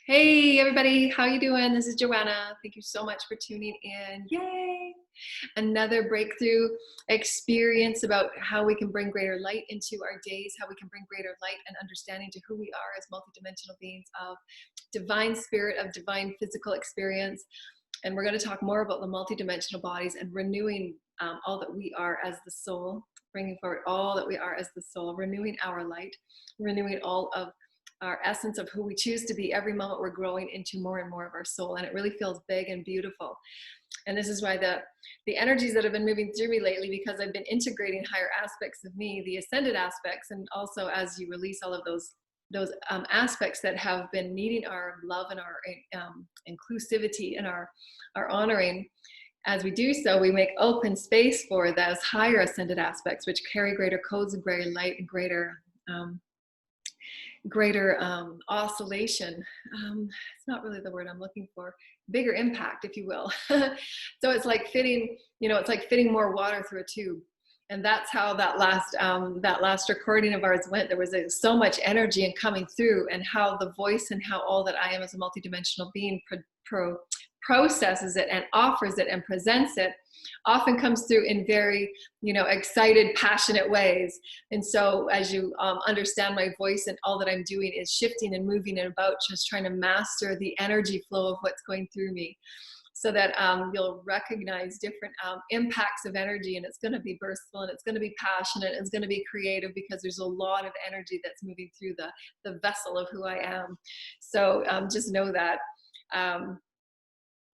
Hey everybody, how you doing? This is Joanna. Thank you so much for tuning in. Yay! Another breakthrough experience about how we can bring greater light into our days, how we can bring greater light and understanding to who we are as multidimensional beings of divine spirit, of divine physical experience. And we're going to talk more about the multidimensional bodies and renewing all that we are as the soul, bringing forward all that we are as the soul, renewing our light, renewing all of our essence of who we choose to be. Every moment we're growing into more and more of our soul, and it really feels big and beautiful. And this is why the energies that have been moving through me lately, because I've been integrating higher aspects of me, the ascended aspects, and also as you release all of those aspects that have been needing our love and our inclusivity and our honoring. As we do so, we make open space for those higher ascended aspects, which carry greater codes of greater light and greater oscillation. It's not really the word I'm looking for. Bigger impact, if you will. So it's like fitting, it's like fitting more water through a tube. And that's how that last recording of ours went. There was so much energy and coming through, and how the voice and how all that I am as a multidimensional being processes it and offers it and presents it often comes through in very, excited, passionate ways. And so as you understand my voice, and all that I'm doing is shifting and moving and about just trying to master the energy flow of what's going through me, so that you'll recognize different impacts of energy, and it's going to be burstful, and it's going to be passionate, and it's going to be creative, because there's a lot of energy that's moving through the vessel of who I am. So just know that.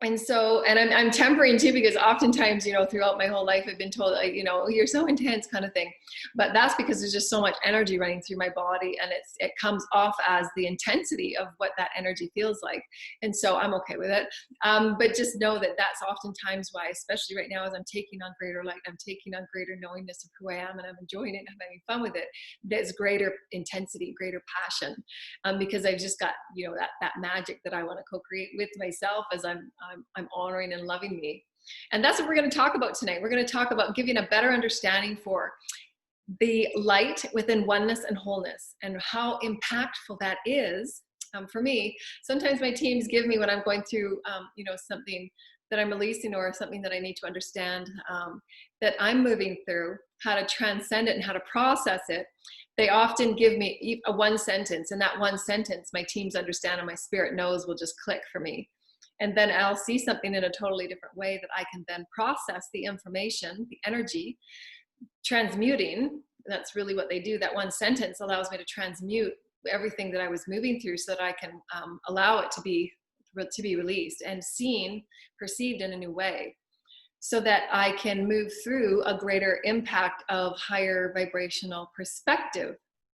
And so, and I'm tempering too, because oftentimes, throughout my whole life, I've been told, like, you're so intense kind of thing. But that's because there's just so much energy running through my body, and it comes off as the intensity of what that energy feels like. And so I'm okay with it. But just know that that's oftentimes why, especially right now, as I'm taking on greater light, I'm taking on greater knowingness of who I am, and I'm enjoying it and having fun with it. There's greater intensity, greater passion, because I've just got, that magic that I want to co-create with myself as I'm honoring and loving me. And that's what we're going to talk about tonight. We're going to talk about giving a better understanding for the light within oneness and wholeness, and how impactful that is. For me, sometimes my teams give me, when I'm going through, something that I'm releasing, or something that I need to understand, that I'm moving through, how to transcend it and how to process it. They often give me a one sentence, and that one sentence, my teams understand and my spirit knows will just click for me. And then I'll see something in a totally different way that I can then process the information, the energy, transmuting. That's really what they do. That one sentence allows me to transmute everything that I was moving through, so that I can allow it to be released and seen, perceived in a new way, so that I can move through a greater impact of higher vibrational perspective.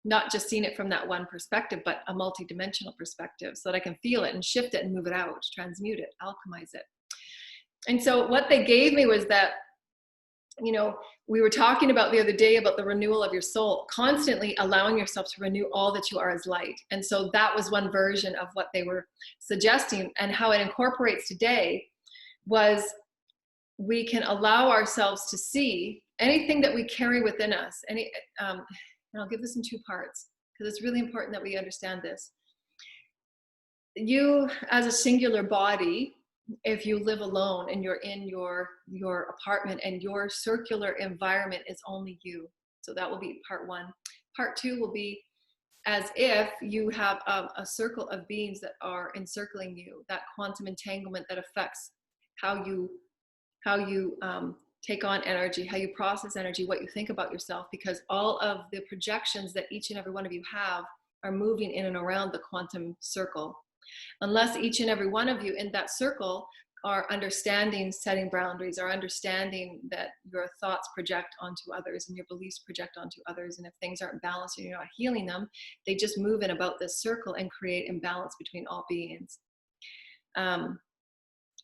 Not just seeing it from that one perspective, but a multidimensional perspective, so that I can feel it and shift it and move it out, transmute it, alchemize it. And so what they gave me was that, we were talking about the other day about the renewal of your soul, constantly allowing yourself to renew all that you are as light. And so that was one version of what they were suggesting, and how it incorporates today was, we can allow ourselves to see anything that we carry within us. And I'll give this in two parts, because it's really important that we understand this. You, as a singular body, if you live alone and you're in your apartment, and your circular environment is only you. So that will be part one. Part two will be as if you have a circle of beings that are encircling you, that quantum entanglement that affects how you take on energy, how you process energy, what you think about yourself, because all of the projections that each and every one of you have are moving in and around the quantum circle. Unless each and every one of you in that circle are understanding setting boundaries, are understanding that your thoughts project onto others and your beliefs project onto others, and if things aren't balanced and you're not healing them, they just move in about this circle and create imbalance between all beings.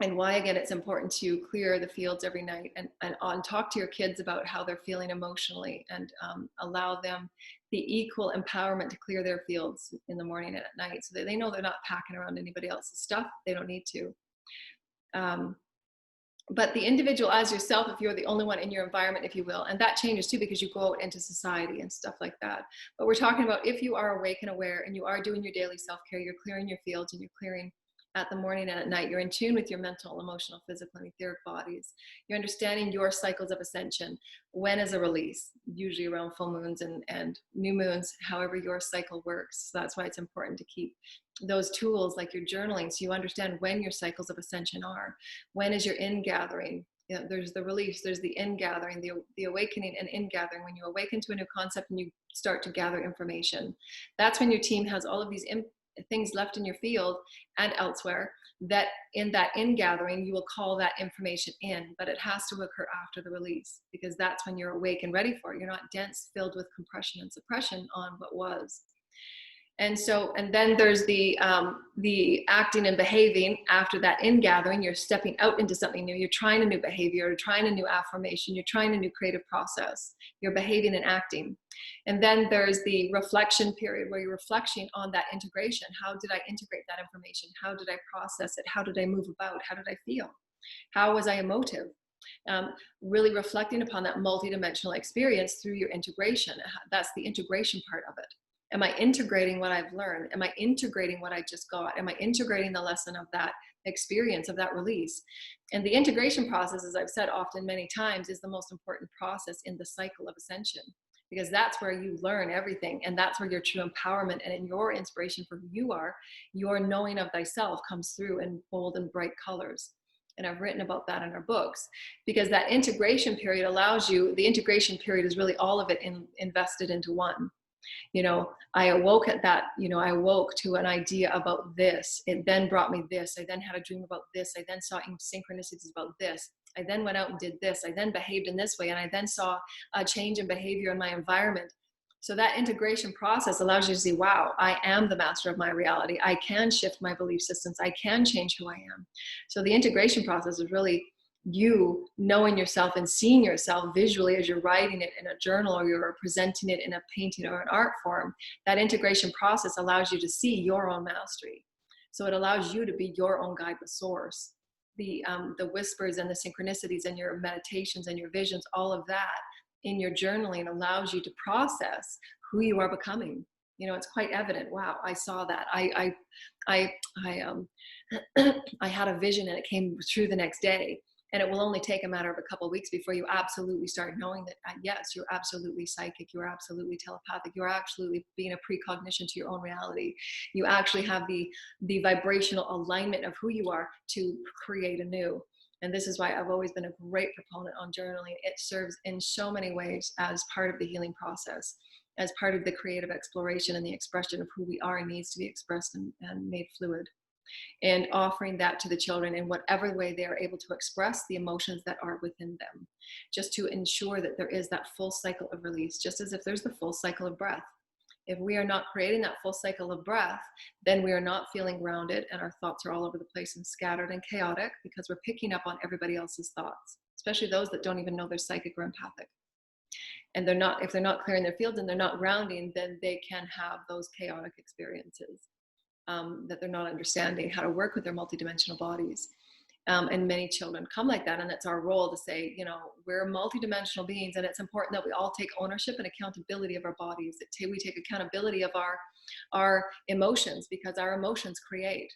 And why, again, it's important to clear the fields every night, and talk to your kids about how they're feeling emotionally, and allow them the equal empowerment to clear their fields in the morning and at night, so that they know they're not packing around anybody else's stuff. They don't need to. But the individual as yourself, if you're the only one in your environment, if you will, and that changes too because you go out into society and stuff like that. But we're talking about if you are awake and aware and you are doing your daily self-care, you're clearing your fields and you're clearing at the morning and at night, you're in tune with your mental, emotional, physical, and etheric bodies. You're understanding your cycles of ascension. When is a release? Usually around full moons and new moons, however your cycle works. So that's why it's important to keep those tools like your journaling, so you understand when your cycles of ascension are. When is your ingathering? You know, there's the release, there's the ingathering, the awakening and ingathering. When you awaken to a new concept and you start to gather information, that's when your team has all of these things left in your field and elsewhere, that in that ingathering you will call that information in, but it has to occur after the release, because that's when you're awake and ready for it. You're not dense, filled with compression and suppression on what was. And so, and then there's the acting and behaving after that ingathering. You're stepping out into something new. You're trying a new behavior, you're trying a new affirmation, you're trying a new creative process. You're behaving and acting. And then there's the reflection period where you're reflecting on that integration. How did I integrate that information? How did I process it? How did I move about? How did I feel? How was I emotive? Really reflecting upon that multidimensional experience through your integration. That's the integration part of it. Am I integrating what I've learned? Am I integrating what I just got? Am I integrating the lesson of that experience, of that release? And the integration process, as I've said often many times, is the most important process in the cycle of ascension, because that's where you learn everything, and that's where your true empowerment and in your inspiration for who you are, your knowing of thyself comes through in bold and bright colors. And I've written about that in our books, because that integration period allows you, the integration period is really all of it invested into one. You know, I awoke at that, you know, I awoke to an idea about this. It then brought me this. I then had a dream about this. I then saw synchronicities about this. I then went out and did this. I then behaved in this way. And I then saw a change in behavior in my environment. So that integration process allows you to see, wow, I am the master of my reality. I can shift my belief systems. I can change who I am. So the integration process is really you knowing yourself and seeing yourself visually as you're writing it in a journal, or you're presenting it in a painting or an art form. That integration process allows you to see your own mastery. So it allows you to be your own guide with source. The whispers and the synchronicities and your meditations and your visions, all of that in your journaling allows you to process who you are becoming. You know, it's quite evident. Wow, I saw that. I had a vision and it came true the next day. And it will only take a matter of a couple of weeks before you absolutely start knowing that, yes, you're absolutely psychic, you're absolutely telepathic, you're absolutely being a precognition to your own reality. You actually have the vibrational alignment of who you are to create anew. And this is why I've always been a great proponent on journaling. It serves in so many ways as part of the healing process, as part of the creative exploration and the expression of who we are and needs to be expressed and made fluid. And offering that to the children in whatever way they are able to express the emotions that are within them, just to ensure that there is that full cycle of release, just as if there's the full cycle of breath. If we are not creating that full cycle of breath, then we are not feeling grounded, and our thoughts are all over the place and scattered and chaotic, because we're picking up on everybody else's thoughts, especially those that don't even know they're psychic or empathic. And they're not, if they're not clearing their fields and they're not grounding, then they can have those chaotic experiences. That they're not understanding how to work with their multidimensional bodies. And many children come like that, and it's our role to say, you know, we're multidimensional beings, and it's important that we all take ownership and accountability of our bodies. We take accountability of our emotions, because our emotions create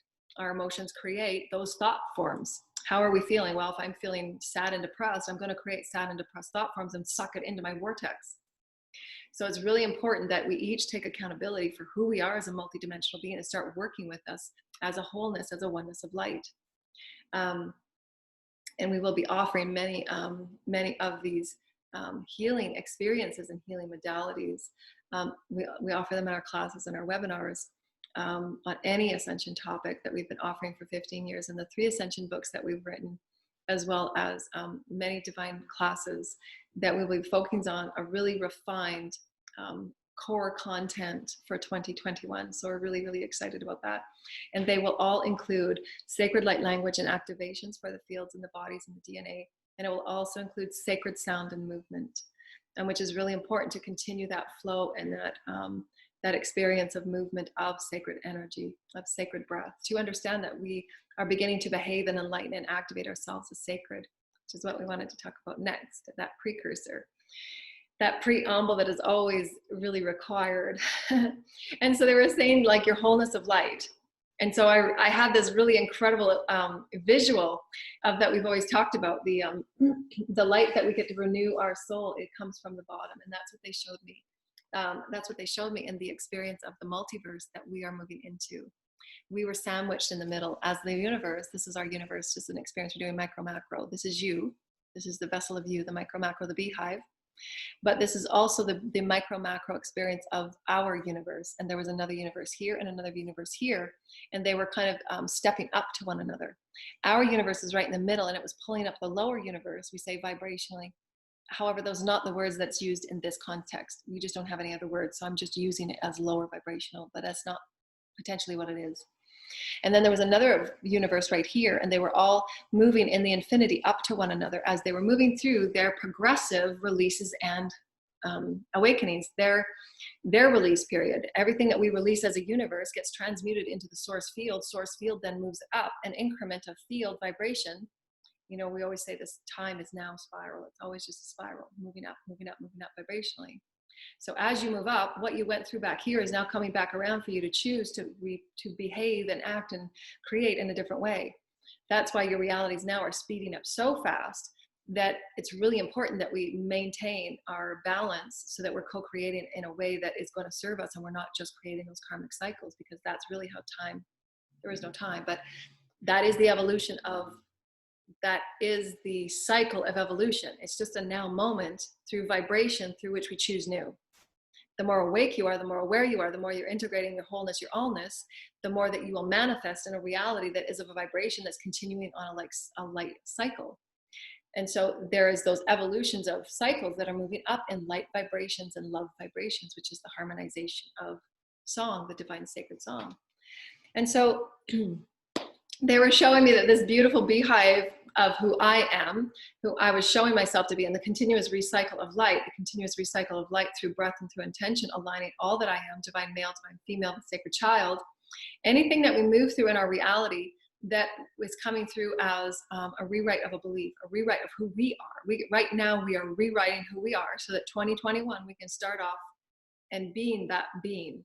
those thought forms. How are we feeling? Well, if I'm feeling sad and depressed, I'm going to create sad and depressed thought forms and suck it into my vortex. So it's really important that we each take accountability for who we are as a multidimensional being and start working with us as a wholeness, as a oneness of light. And we will be offering many of these healing experiences and healing modalities. We offer them in our classes and our webinars on any ascension topic that we've been offering for 15 years, and the 3 ascension books that we've written, as well as many divine classes that we will be focusing on a really refined core content for 2021. So we're really, really excited about that. And they will all include sacred light language and activations for the fields and the bodies and the DNA. And it will also include sacred sound and movement, and which is really important to continue that flow and that experience of movement, of sacred energy, of sacred breath, to understand that we are beginning to behave and enlighten and activate ourselves as sacred. which is what we wanted to talk about next, that precursor, that preamble that is always really required. And so they were saying like your wholeness of light. And so I had this really incredible visual of that we've always talked about, the light that we get to renew our soul. It comes from the bottom, and that's what they showed me. That's what they showed me in the experience of the multiverse that we are moving into. We were sandwiched in the middle as the universe. This is our universe, just an experience. We're doing micro macro. This is you. This is the vessel of you, the micro macro, the beehive. But this is also the micro macro experience of our universe. And there was another universe here and another universe here. And they were kind of stepping up to one another. Our universe is right in the middle, and it was pulling up the lower universe. We say vibrationally. However, those are not the words that's used in this context. We just don't have any other words. So I'm just using it as lower vibrational, but that's not potentially what it is. And then there was another universe right here, and they were all moving in the infinity up to one another as they were moving through their progressive releases and awakenings, their release period. Everything that we release as a universe gets transmuted into the source field. Source field then moves up an increment of field vibration. You know, we always say this time is now spiral. It's always just a spiral, moving up, moving up, moving up vibrationally. So as you move up, what you went through back here is now coming back around for you to choose to behave and act and create in a different way. That's why your realities now are speeding up so fast that it's really important that we maintain our balance so that we're co-creating in a way that is going to serve us, and we're not just creating those karmic cycles, because that's really how time, there is no time, but that is the evolution of, that is the cycle of evolution. It's just a now moment through vibration through which we choose new. The more awake you are, the more aware you are, the more you're integrating your wholeness, your allness, the more that you will manifest in a reality that is of a vibration that's continuing on a light cycle. And so there is those evolutions of cycles that are moving up in light vibrations and love vibrations, which is the harmonization of song, the divine sacred song. And so they were showing me that this beautiful beehive of who I am, who I was showing myself to be, and the continuous recycle of light, the continuous recycle of light through breath and through intention, aligning all that I am, divine male, divine female, the sacred child. Anything that we move through in our reality that is coming through as a rewrite of a belief, a rewrite of who we are. Right now we are rewriting who we are so that 2021 we can start off and being that being.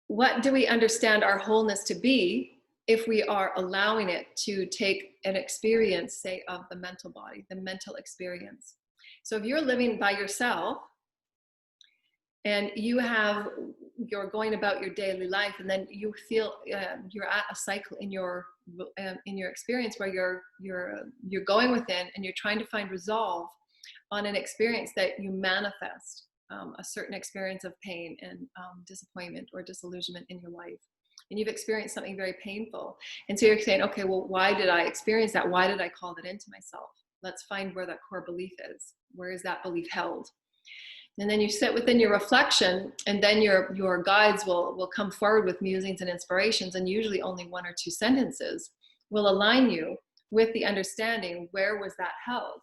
What do we understand our wholeness to be if we are allowing it to take an experience, say, of the mental body, the mental experience? So if you're living by yourself and you're going about your daily life, and then you feel you're at a cycle in your experience where you're going within and you're trying to find resolve on an experience that you manifest. A certain experience of pain and disappointment or disillusionment in your life. And you've experienced something very painful. And so you're saying, okay, well, why did I experience that? Why did I call that into myself? Let's find where that core belief is. Where is that belief held? And then you sit within your reflection, and then your guides will come forward with musings and inspirations, and usually only 1 or 2 sentences will align you with the understanding, where was that held?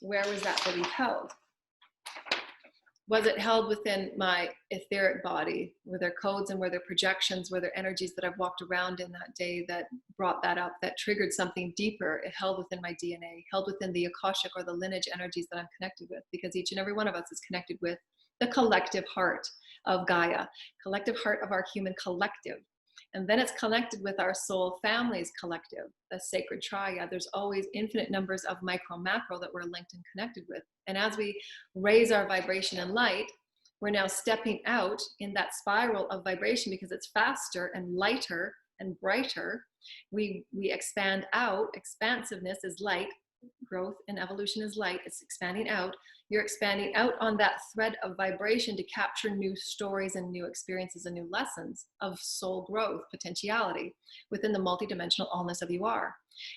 Where was that belief held? Was it held within my etheric body? Were there codes and were there projections? Were there energies that I've walked around in that day that brought that up, that triggered something deeper? It held within my DNA, held within the Akashic or the lineage energies that I'm connected with, because each and every one of us is connected with the collective heart of Gaia, collective heart of our human collective. And then it's connected with our soul family's collective, the sacred triad. There's always infinite numbers of micro macro that we're linked and connected with. And as we raise our vibration and light, we're now stepping out in that spiral of vibration, because it's faster and lighter and brighter. We expand out. Expansiveness is light. Growth and evolution is light. It's expanding out. You're expanding out on that thread of vibration to capture new stories and new experiences and new lessons of soul growth potentiality within the multidimensional allness of you are.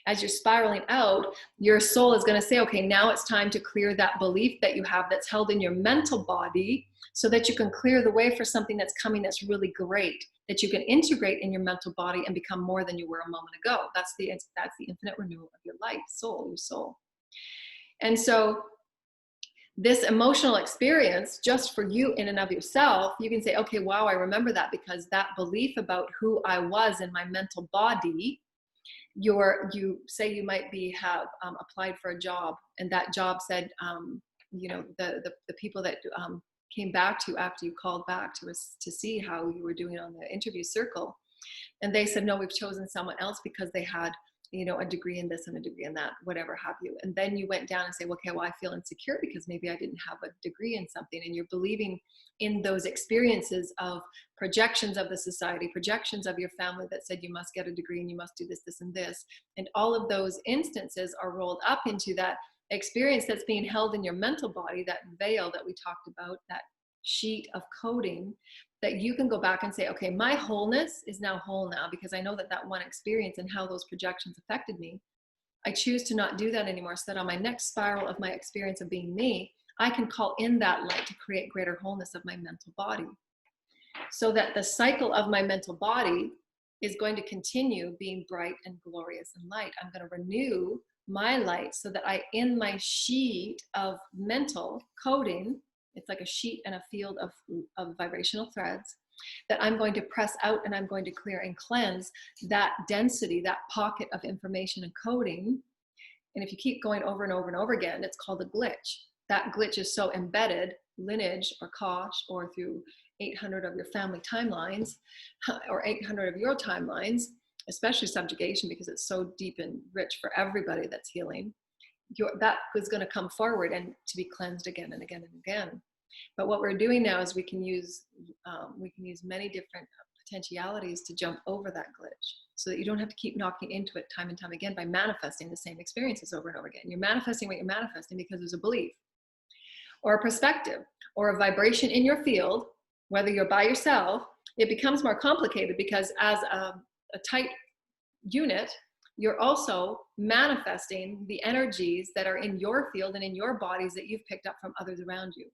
As you're spiraling out, your soul is going to say, okay, now it's time to clear that belief that you have that's held in your mental body, so that you can clear the way for something that's coming that's really great, that you can integrate in your mental body and become more than you were a moment ago. That's the infinite renewal of your life, your soul. And so this emotional experience, just for you in and of yourself, you can say, okay, wow, I remember that, because that belief about who I was in my mental body, you say you might have applied for a job, and that job said, the people that came back to you after you called back to us to see how you were doing on the interview circle, and they said, no, we've chosen someone else because they had, a degree in this and a degree in that, whatever have you. And then you went down and say, okay, well, I feel insecure because maybe I didn't have a degree in something. And you're believing in those experiences of projections of the society, projections of your family that said you must get a degree and you must do this, this, and this. And all of those instances are rolled up into that experience that's being held in your mental body, that veil that we talked about, that sheet of coding, that you can go back and say, okay, my wholeness is now whole now, because I know that one experience and how those projections affected me. I choose to not do that anymore, so that on my next spiral of my experience of being me, I can call in that light to create greater wholeness of my mental body, so that the cycle of my mental body is going to continue being bright and glorious and light. I'm going to renew my light so that in my sheet of mental coding, it's like a sheet and a field of vibrational threads, that I'm going to press out and I'm going to clear and cleanse that density, that pocket of information and coding. And if you keep going over and over and over again, it's called a glitch. That glitch is so embedded, lineage or kosh, or through 800 of your family timelines, or 800 of your timelines, especially subjugation, because it's so deep and rich for everybody that's healing. That is going to come forward and to be cleansed again and again and again. But what we're doing now is we can use many different potentialities to jump over that glitch, so that you don't have to keep knocking into it time and time again by manifesting the same experiences over and over again. You're manifesting what you're manifesting because there's a belief or a perspective or a vibration in your field. Whether you're by yourself, it becomes more complicated, because as a tight unit, you're also manifesting the energies that are in your field and in your bodies that you've picked up from others around you.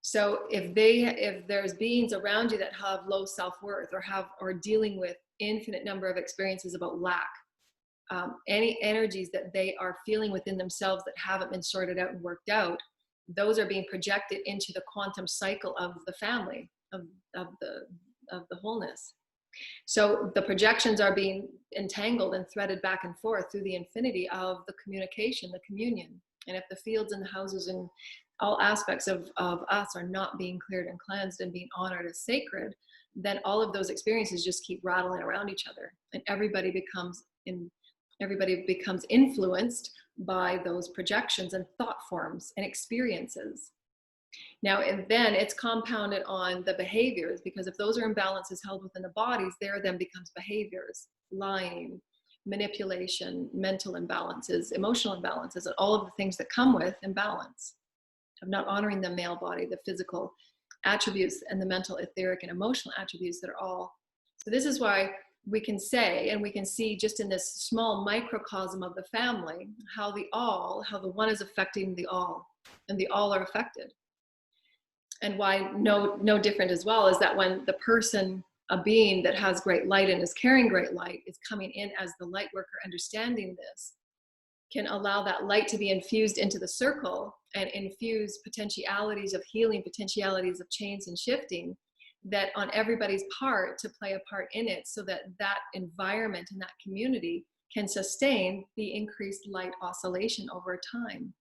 So if there's beings around you that have low self-worth, or dealing with infinite number of experiences about lack, any energies that they are feeling within themselves that haven't been sorted out and worked out, those are being projected into the quantum cycle of the family, of the wholeness. So the projections are being entangled and threaded back and forth through the infinity of the communication, the communion. And if the fields and the houses and all aspects of us are not being cleared and cleansed and being honored as sacred, then all of those experiences just keep rattling around each other, and everybody becomes influenced by those projections and thought forms and experiences. Now, and then it's compounded on the behaviors, because if those are imbalances held within the bodies, there then becomes behaviors, lying, manipulation, mental imbalances, emotional imbalances, and all of the things that come with imbalance of not honoring the male body, the physical attributes, and the mental, etheric, and emotional attributes that are all. So this is why we can say, and we can see just in this small microcosm of the family, how the one is affecting the all, and the all are affected. And why no different as well is that when the person, a being that has great light and is carrying great light, is coming in as the light worker, understanding this, can allow that light to be infused into the circle and infuse potentialities of healing, potentialities of change and shifting, that on everybody's part to play a part in it, so that that environment and that community can sustain the increased light oscillation over time.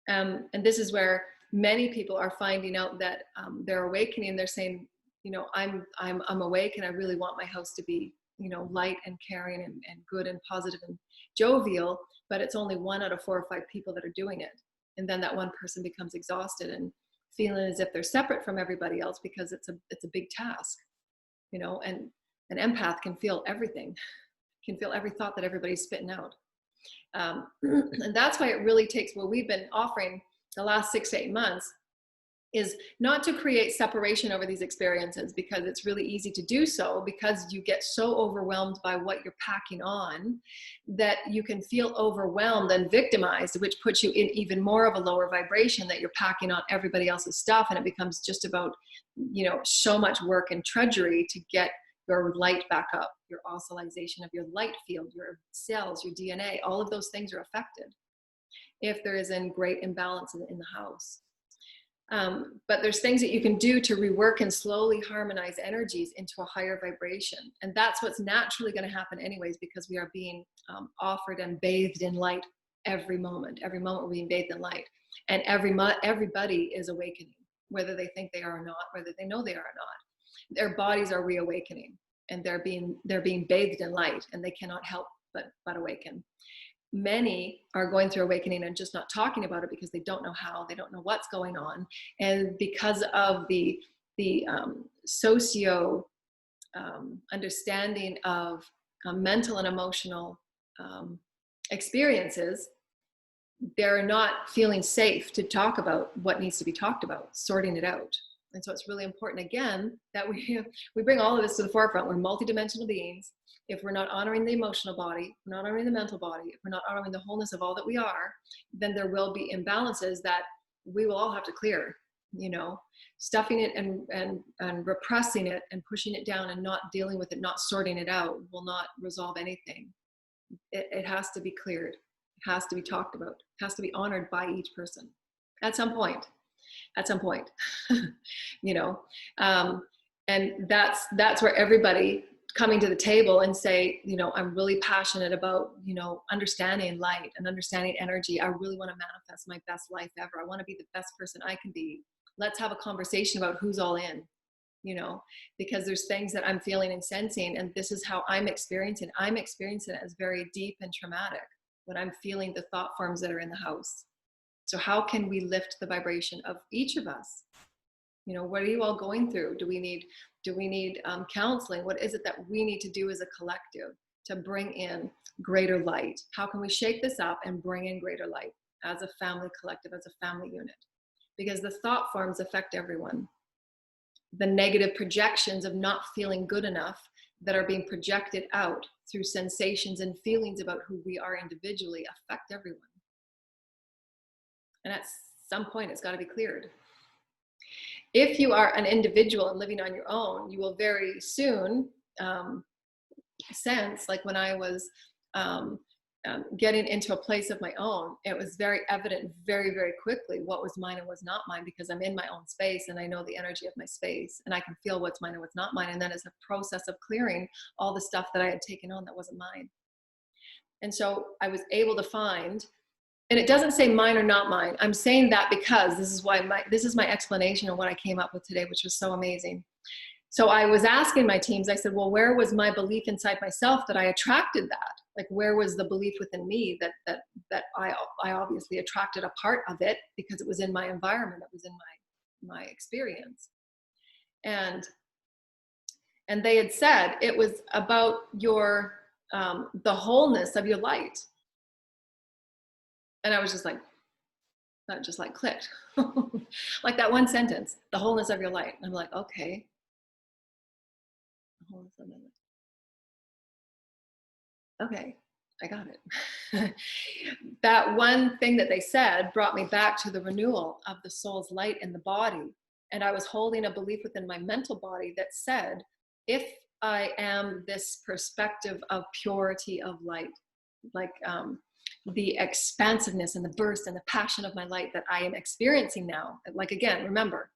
And this is where many people are finding out that they're awakening. They're saying, I'm awake, and I really want my house to be, light and caring and good and positive and jovial, but it's only 1 out of 4 or 5 people that are doing it. And then that one person becomes exhausted and feeling as if they're separate from everybody else, because it's a big task, and an empath can feel everything, can feel every thought that everybody's spitting out. And that's why it really takes, what we've been offering the last 6 to 8 months, is not to create separation over these experiences, because it's really easy to do so, because you get so overwhelmed by what you're packing on that you can feel overwhelmed and victimized, which puts you in even more of a lower vibration, that you're packing on everybody else's stuff, and it becomes just about, so much work and treachery to get your light back up, your oscillation of your light field, your cells, your DNA, all of those things are affected. if there is a great imbalance in the house. But there's things that you can do to rework and slowly harmonize energies into a higher vibration. And that's what's naturally going to happen anyways, because we are being offered and bathed in light every moment. Every moment we're being bathed in light. And everybody is awakening, whether they think they are or not, whether they know they are or not. Their bodies are reawakening, and they're being bathed in light, and they cannot help but awaken. Many are going through awakening and just not talking about it because they don't know how, they don't know what's going on. And because of the socio understanding of mental and emotional experiences, they're not feeling safe to talk about what needs to be talked about, sorting it out. And so it's really important, again, that we bring all of this to the forefront. We're multidimensional beings. If we're not honoring the emotional body, if we're not honoring the mental body, if we're not honoring the wholeness of all that we are, then there will be imbalances that we will all have to clear. You know, stuffing it and repressing it and pushing it down and not dealing with it, not sorting it out, will not resolve anything. It has to be cleared. It has to be talked about. It has to be honored by each person at some point. You know, and that's where everybody coming to the table and say, you know, I'm really passionate about, you know, understanding light and understanding energy. I really want to manifest my best life ever. I want to be the best person I can be. Let's have a conversation about who's all in, you know, because there's things that I'm feeling and sensing, and this is how I'm experiencing it as very deep and traumatic when I'm feeling the thought forms that are in the house. So how can we lift the vibration of each of us? You know, what are you all going through? Do we need counseling? What is it that we need to do as a collective to bring in greater light? How can we shake this up and bring in greater light as a family collective, as a family unit? Because the thought forms affect everyone. The negative projections of not feeling good enough that are being projected out through sensations and feelings about who we are individually affect everyone. And at some point, it's got to be cleared. If you are an individual and living on your own, you will very soon sense, like when I was getting into a place of my own, it was very evident very, very quickly what was mine and was not mine, because I'm in my own space and I know the energy of my space and I can feel what's mine and what's not mine. And then it's a process of clearing all the stuff that I had taken on that wasn't mine. And so I was able to find, and it doesn't say mine or not mine. I'm saying that because this is my explanation of what I came up with today, which was so amazing. So I was asking my teams, I said, well, where was my belief inside myself that I attracted that? Like, where was the belief within me that I obviously attracted a part of it because it was in my environment, it was in my experience. And they had said it was about your, the wholeness of your light. And I was just like, that just like clicked. Like that one sentence, the wholeness of your light. And I'm like, okay. The wholeness of my light. Okay, I got it. That one thing that they said brought me back to the renewal of the soul's light in the body. And I was holding a belief within my mental body that said, if I am this perspective of purity of light, like the expansiveness and the burst and the passion of my light that I am experiencing now. Like, again, remember,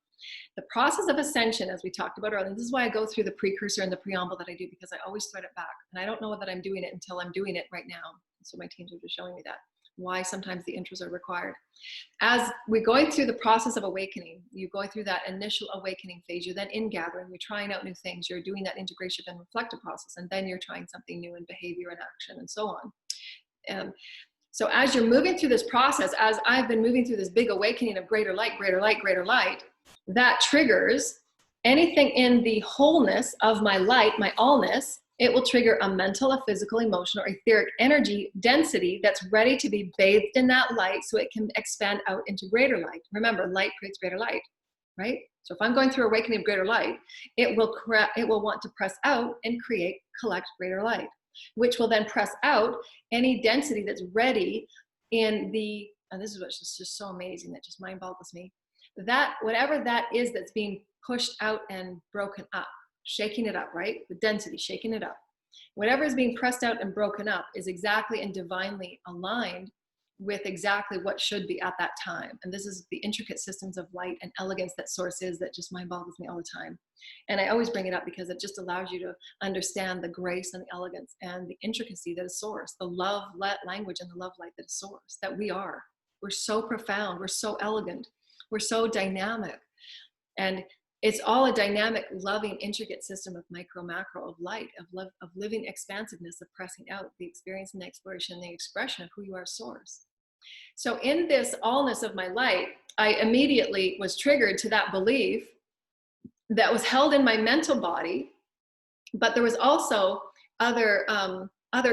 the process of ascension, as we talked about earlier, this is why I go through the precursor and the preamble that I do, because I always thread it back. And I don't know that I'm doing it until I'm doing it right now. So my teams are just showing me that, why sometimes the intros are required. As we're going through the process of awakening, you're going through that initial awakening phase, you're then in gathering, you're trying out new things, you're doing that integration and reflective process, and then you're trying something new in behavior and action and so on. So as you're moving through this process, as I've been moving through this big awakening of greater light, greater light, greater light, that triggers anything in the wholeness of my light, my allness. It will trigger a mental, a physical, emotional, or etheric energy density that's ready to be bathed in that light so it can expand out into greater light. Remember, light creates greater light, right? So if I'm going through awakening of greater light, it will want to press out and collect greater light, which will then press out any density that's ready in the, and this is what's just so amazing, that just mind boggles me, that whatever that is that's being pushed out and broken up, shaking it up, right? The density, shaking it up. Whatever is being pressed out and broken up is exactly and divinely aligned with exactly what should be at that time. And this is the intricate systems of light and elegance that source is, that just mind boggles me all the time. And I always bring it up because it just allows you to understand the grace and the elegance and the intricacy that is source, the love language and the love light that is source, that we are. We're so profound, we're so elegant, we're so dynamic. And it's all a dynamic, loving, intricate system of micro, macro, of light, of love, of living expansiveness, of pressing out the experience and the exploration, and the expression of who you are, source. So in this allness of my light, I immediately was triggered to that belief that was held in my mental body, but there was also other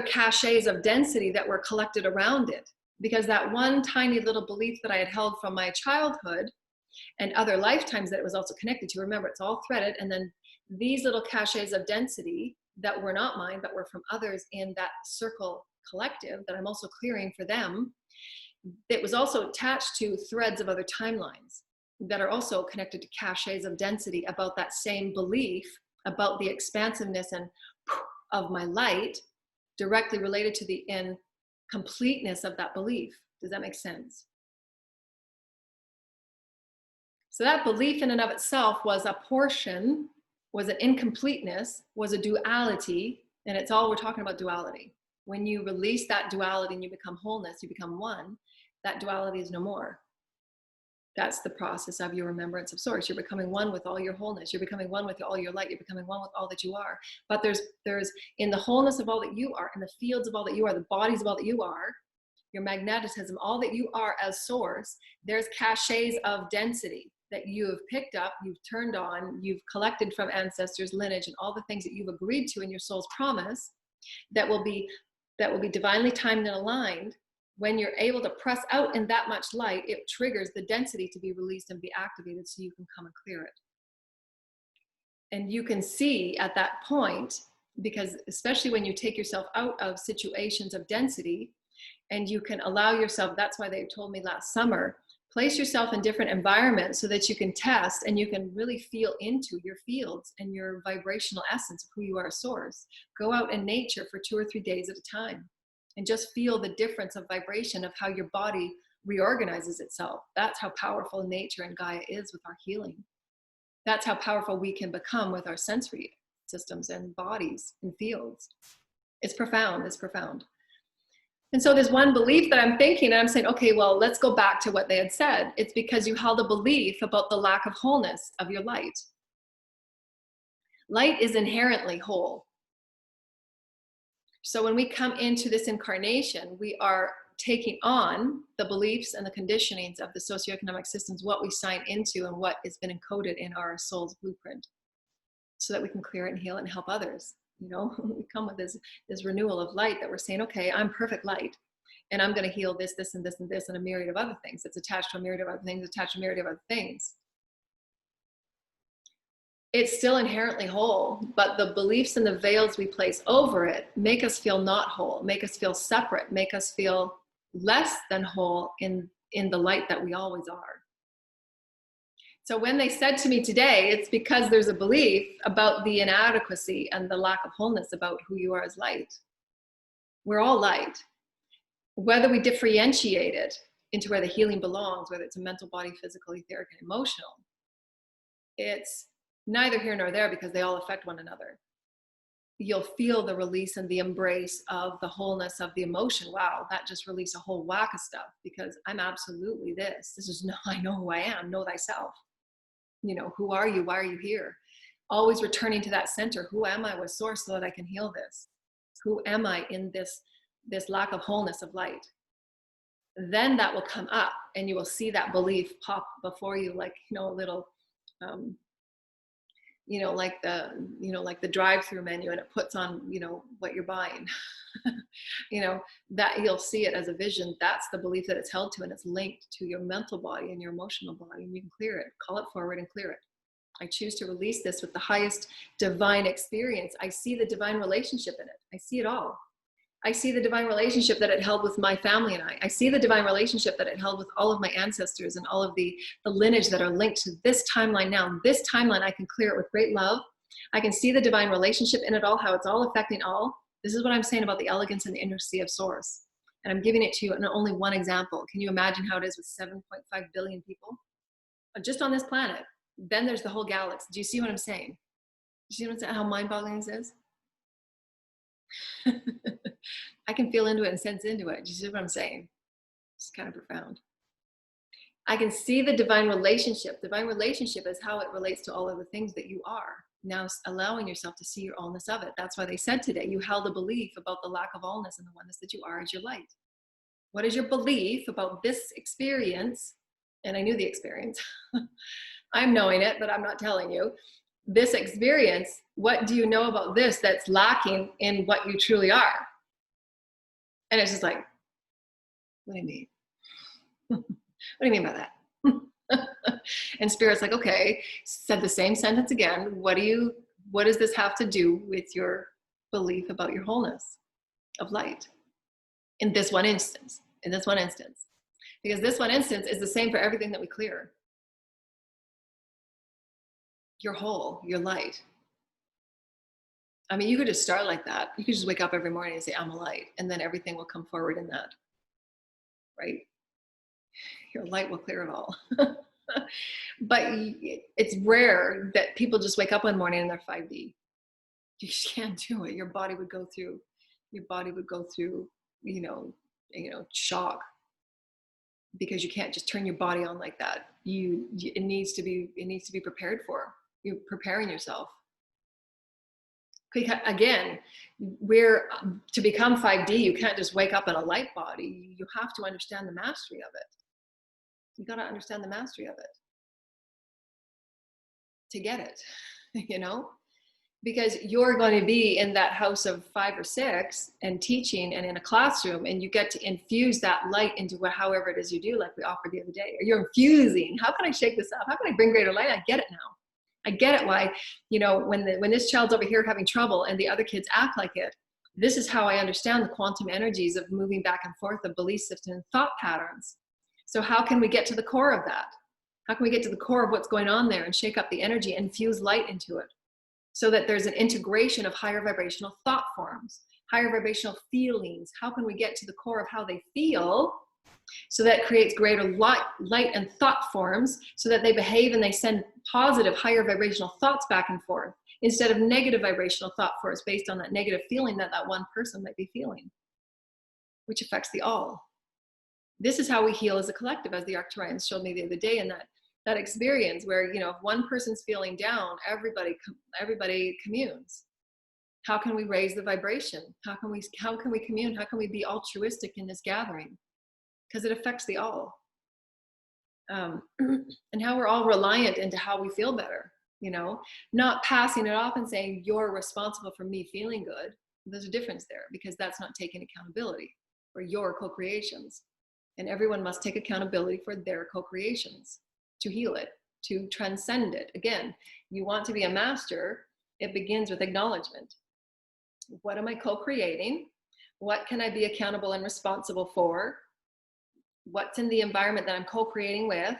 caches of density that were collected around it, because that one tiny little belief that I had held from my childhood and other lifetimes that it was also connected to. Remember, it's all threaded. And then these little caches of density that were not mine, but were from others in that circle collective that I'm also clearing for them. It was also attached to threads of other timelines that are also connected to caches of density about that same belief, about the expansiveness and of my light, directly related to the incompleteness of that belief. Does that make sense? So that belief in and of itself was a portion, was an incompleteness, was a duality, and it's all, we're talking about duality. When you release that duality and you become wholeness, you become one, that duality is no more. That's the process of your remembrance of source. You're becoming one with all your wholeness. You're becoming one with all your light. You're becoming one with all that you are. But there's in the wholeness of all that you are, in the fields of all that you are, the bodies of all that you are, your magnetism, all that you are as source, there's caches of density that you have picked up, you've turned on, you've collected from ancestors, lineage, and all the things that you've agreed to in your soul's promise that will be divinely timed and aligned. When you're able to press out in that much light, it triggers the density to be released and be activated so you can come and clear it. And you can see at that point, because especially when you take yourself out of situations of density and you can allow yourself, that's why they told me last summer, place yourself in different environments so that you can test and you can really feel into your fields and your vibrational essence of who you are as source. Go out in nature for 2 or 3 days at a time and just feel the difference of vibration of how your body reorganizes itself. That's how powerful nature and Gaia is with our healing. That's how powerful we can become with our sensory systems and bodies and fields. It's profound, it's profound. And so there's one belief that I'm thinking, and I'm saying, okay, well, let's go back to what they had said. It's because you held a belief about the lack of wholeness of your light. Light is inherently whole. So when we come into this incarnation, we are taking on the beliefs and the conditionings of the socioeconomic systems, what we sign into and what has been encoded in our soul's blueprint, so that we can clear it and heal it and help others. You know, we come with this renewal of light that we're saying, okay, I'm perfect light, and I'm going to heal this, this, and this, and this, and a myriad of other things. It's attached to a myriad of other things, attached to a myriad of other things. It's still inherently whole, but the beliefs and the veils we place over it make us feel not whole, make us feel separate, make us feel less than whole in the light that we always are. So when they said to me today, it's because there's a belief about the inadequacy and the lack of wholeness about who you are as light. We're all light. Whether we differentiate it into where the healing belongs, whether it's a mental, body, physical, etheric, and emotional, it's neither here nor there because they all affect one another. You'll feel the release and the embrace of the wholeness of the emotion. Wow, that just released a whole whack of stuff because I'm absolutely this. This is, no, I know who I am. Know thyself. You know, who are you? Why are you here? Always returning to that center. Who am I with source so that I can heal this? Who am I in this lack of wholeness of light? Then that will come up and you will see that belief pop before you like, you know, a little, you know, like the drive-through menu, and it puts on, you know, what you're buying. You know, that you'll see it as a vision. That's the belief that it's held to, and it's linked to your mental body and your emotional body, and you can clear it, call it forward and clear it. I choose to release this with the highest divine experience. I see the divine relationship in it. I see it all. I see the divine relationship that it held with my family and I. I see the divine relationship that it held with all of my ancestors and all of the lineage that are linked to this timeline now. This timeline, I can clear it with great love. I can see the divine relationship in it all, how it's all affecting all. This is what I'm saying about the elegance and the intricacy of source. And I'm giving it to you in only one example. Can you imagine how it is with 7.5 billion people just on this planet? Then there's the whole galaxy. Do you see what I'm saying? Do you see what I'm saying? How mind-boggling this is? I can feel into it and sense into it. Do you see what I'm saying? It's kind of profound. I can see the divine relationship. Divine relationship is how it relates to all of the things that you are. Now allowing yourself to see your allness of it. That's why they said today, you held a belief about the lack of allness and the oneness that you are as your light. What is your belief about this experience? And I knew the experience. I'm knowing it, but I'm not telling you. This experience, what do you know about this that's lacking in what you truly are? And it's just like, what do you mean? What do you mean by that? And Spirit's like, okay, said the same sentence again. What does this have to do with your belief about your wholeness of light? In this one instance, because this one instance is the same for everything that we clear. You're whole, you're light. I mean, you could just start like that. You could just wake up every morning and say, I'm a light, and then everything will come forward in that, right? Your light will clear it all. But it's rare that people just wake up one morning and they're 5D. You just can't do it. Your body would go through, shock, because you can't just turn your body on like that. It needs to be prepared for. You're preparing yourself. Again, to become 5D, you can't just wake up in a light body. You have to understand the mastery of it. You got to understand the mastery of it to get it, because you're going to be in that house of 5 or 6 and teaching and in a classroom, and you get to infuse that light into however it is you do, like we offered the other day. You're infusing. How can I shake this up? How can I bring greater light? I get it now. I get it why, when this child's over here having trouble and the other kids act like it, this is how I understand the quantum energies of moving back and forth of belief system and thought patterns. So how can we get to the core of that? How can we get to the core of what's going on there and shake up the energy and infuse light into it, so that there's an integration of higher vibrational thought forms, higher vibrational feelings? How can we get to the core of how they feel, so that creates greater light and thought forms, so that they behave and they send positive, higher vibrational thoughts back and forth, instead of negative vibrational thought forms based on that negative feeling that one person might be feeling, which affects the all. This is how we heal as a collective, as the Arcturians showed me the other day in that experience where, if one person's feeling down, everybody communes. How can we raise the vibration? How can we commune? How can we be altruistic in this gathering? Because it affects the all. And how we're all reliant into how we feel better, not passing it off and saying, you're responsible for me feeling good. There's a difference there, because that's not taking accountability for your co-creations. And everyone must take accountability for their co-creations to heal it, to transcend it. Again, you want to be a master, it begins with acknowledgement. What am I co-creating? What can I be accountable and responsible for? What's in the environment that I'm co-creating with?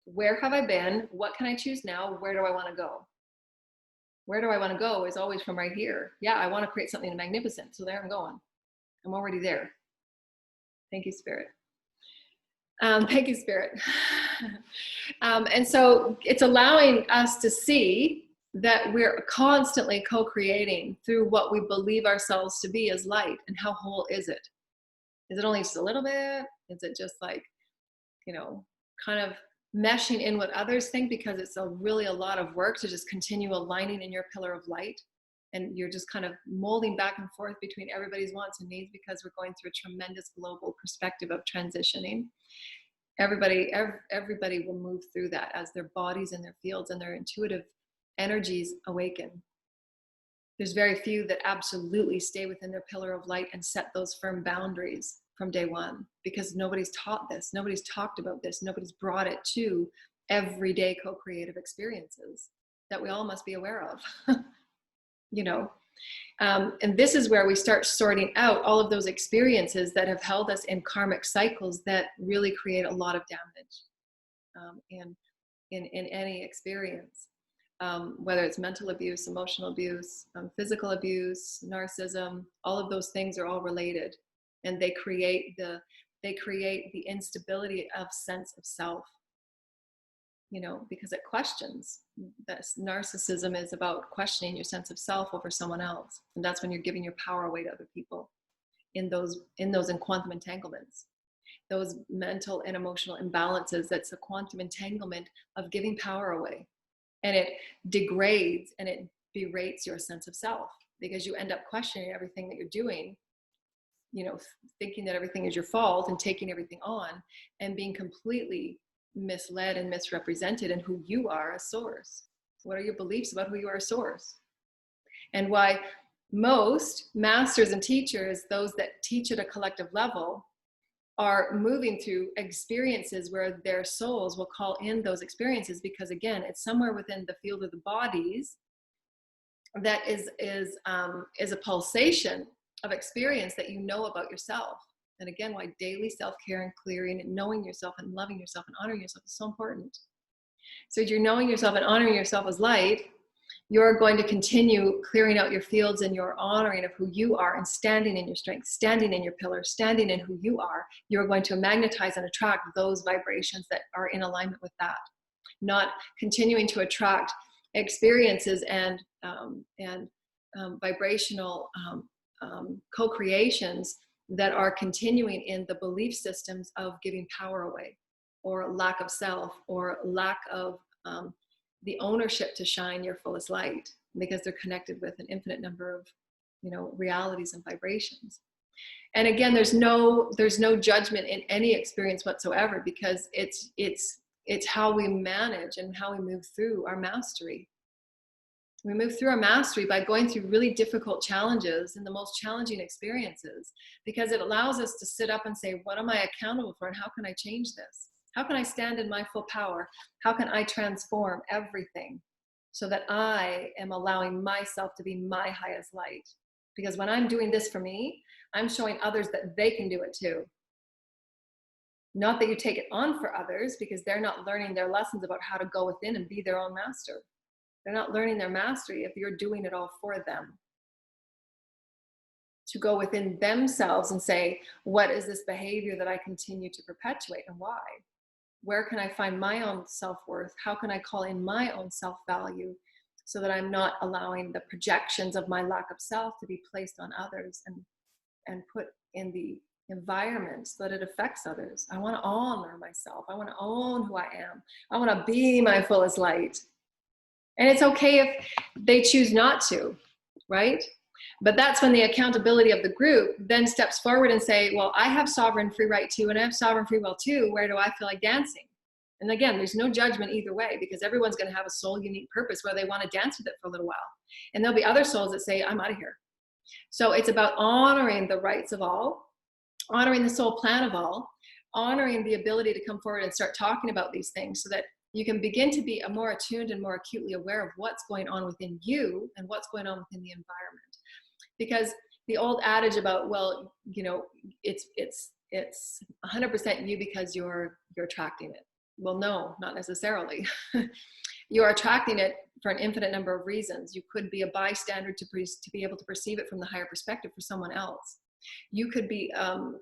Where have I been? What can I choose now? Where do I want to go? Where do I want to go is always from right here. Yeah, I want to create something magnificent. So there I'm going. I'm already there. Thank you, Spirit. Thank you, Spirit. And so it's allowing us to see that we're constantly co-creating through what we believe ourselves to be as light. And how whole is it? Is it only just a little bit? Is it just like, kind of meshing in what others think, because it's really a lot of work to just continue aligning in your pillar of light, and you're just kind of molding back and forth between everybody's wants and needs, because we're going through a tremendous global perspective of transitioning. Everybody will move through that as their bodies and their fields and their intuitive energies awaken. There's very few that absolutely stay within their pillar of light and set those firm boundaries from day one, because nobody's taught this, nobody's talked about this, nobody's brought it to everyday co-creative experiences that we all must be aware of. And this is where we start sorting out all of those experiences that have held us in karmic cycles that really create a lot of damage in any experience, whether it's mental abuse, emotional abuse, physical abuse, narcissism. All of those things are all related. and they create the instability of sense of self, you know, because it questions. This narcissism is about questioning your sense of self over someone else, and that's when you're giving your power away to other people in quantum entanglements, those mental and emotional imbalances. That's a quantum entanglement of giving power away, and it degrades and it berates your sense of self, because you end up questioning everything that you're doing, you know, thinking that everything is your fault and taking everything on, and being completely misled and misrepresented in who you are as source. What are your beliefs about who you are as source? And why most masters and teachers, those that teach at a collective level, are moving through experiences where their souls will call in those experiences, because again, it's somewhere within the field of the bodies that is a pulsation of experience that you know about yourself. And again, why daily self-care and clearing and knowing yourself and loving yourself and honoring yourself is so important. So as you're knowing yourself and honoring yourself as light, you're going to continue clearing out your fields and your honoring of who you are, and standing in your strength, standing in your pillar, standing in who you are. You're going to magnetize and attract those vibrations that are in alignment with that, not continuing to attract experiences and vibrational co-creations that are continuing in the belief systems of giving power away, or lack of self, or lack of the ownership to shine your fullest light, because they're connected with an infinite number of, you know, realities and vibrations. And again, there's no judgment in any experience whatsoever, because it's how we manage and how we move through our mastery. We move through our mastery by going through really difficult challenges and the most challenging experiences, because it allows us to sit up and say, what am I accountable for, and how can I change this? How can I stand in my full power? How can I transform everything so that I am allowing myself to be my highest light? Because when I'm doing this for me, I'm showing others that they can do it too. Not that you take it on for others, because they're not learning their lessons about how to go within and be their own master. They're not learning their mastery if you're doing it all for them. To go within themselves and say, what is this behavior that I continue to perpetuate, and why? Where can I find my own self-worth? How can I call in my own self-value, so that I'm not allowing the projections of my lack of self to be placed on others and put in the environment so that it affects others? I want to honor myself. I want to own who I am. I want to be my fullest light. And it's okay if they choose not to, right? But that's when the accountability of the group then steps forward and say, well, I have sovereign free right too, and I have sovereign free will too. Where do I feel like dancing? And again, there's no judgment either way, because everyone's going to have a soul unique purpose where they want to dance with it for a little while. And there'll be other souls that say, I'm out of here. So it's about honoring the rights of all, honoring the soul plan of all, honoring the ability to come forward and start talking about these things, so that you can begin to be more attuned and more acutely aware of what's going on within you and what's going on within the environment. Because the old adage about, well, you know, it's 100% you because you're attracting it. Well, no, not necessarily. You're attracting it for an infinite number of reasons. You could be a bystander to be able to perceive it from the higher perspective for someone else. You could be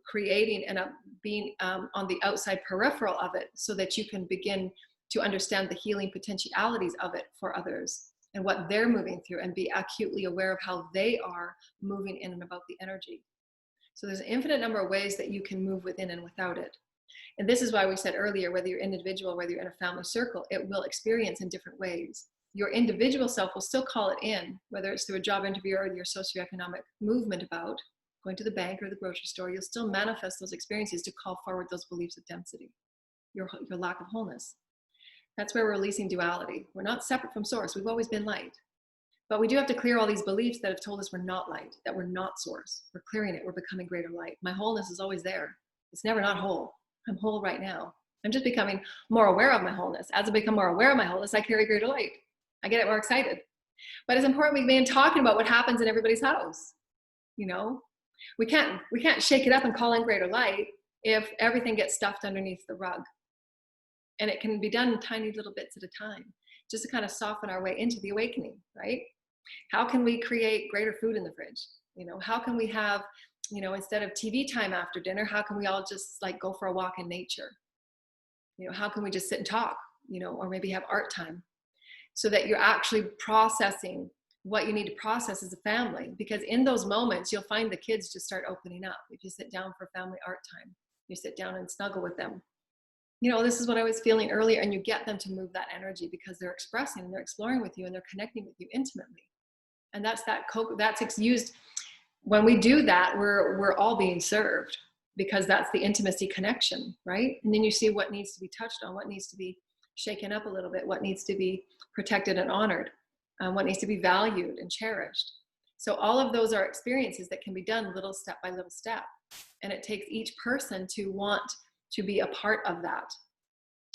creating and being on the outside peripheral of it, so that you can begin to understand the healing potentialities of it for others and what they're moving through, and be acutely aware of how they are moving in and about the energy. So there's an infinite number of ways that you can move within and without it. And this is why we said earlier, whether you're individual, whether you're in a family circle, it will experience in different ways. Your individual self will still call it in, whether it's through a job interview or your socioeconomic movement about going to the bank or the grocery store. You'll still manifest those experiences to call forward those beliefs of density, your lack of wholeness. That's where we're releasing duality. We're not separate from source. We've always been light. But we do have to clear all these beliefs that have told us we're not light, that we're not source. We're clearing it. We're becoming greater light. My wholeness is always there. It's never not whole. I'm whole right now. I'm just becoming more aware of my wholeness. As I become more aware of my wholeness, I carry greater light. I get more excited. But it's important we've been talking about what happens in everybody's house. You know, we can't shake it up and call in greater light if everything gets stuffed underneath the rug. And it can be done in tiny little bits at a time, just to kind of soften our way into the awakening, right? How can we create greater food in the fridge? You know, how can we have You know, instead of TV time after dinner, how can we all just like go for a walk in nature? You know, how can we just sit and talk, you know, or maybe have art time, so that you're actually processing what you need to process as a family. Because in those moments, you'll find the kids just start opening up. If you sit down for family art time, you sit down and snuggle with them. You know, this is what I was feeling earlier, and you get them to move that energy because they're expressing and they're exploring with you and they're connecting with you intimately. And that's used when we do that. We're all being served, because that's the intimacy connection, right? And then you see what needs to be touched on, what needs to be shaken up a little bit, what needs to be protected and honored, what needs to be valued and cherished. So all of those are experiences that can be done little step by little step. And it takes each person to want to be a part of that.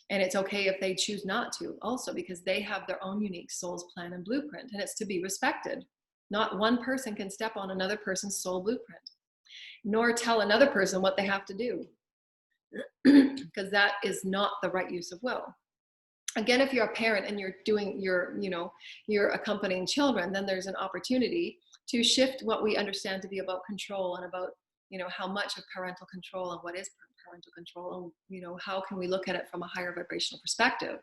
And it's okay if they choose not to also, because they have their own unique soul's plan and blueprint, and it's to be respected. Not one person can step on another person's soul blueprint, nor tell another person what they have to do, because that is not the right use of will. Again, if you're a parent and you're doing you're accompanying children, then there's an opportunity to shift what we understand to be about control, and about, you know, how much of parental control and what is parental control, and, you know, how can we look at it from a higher vibrational perspective.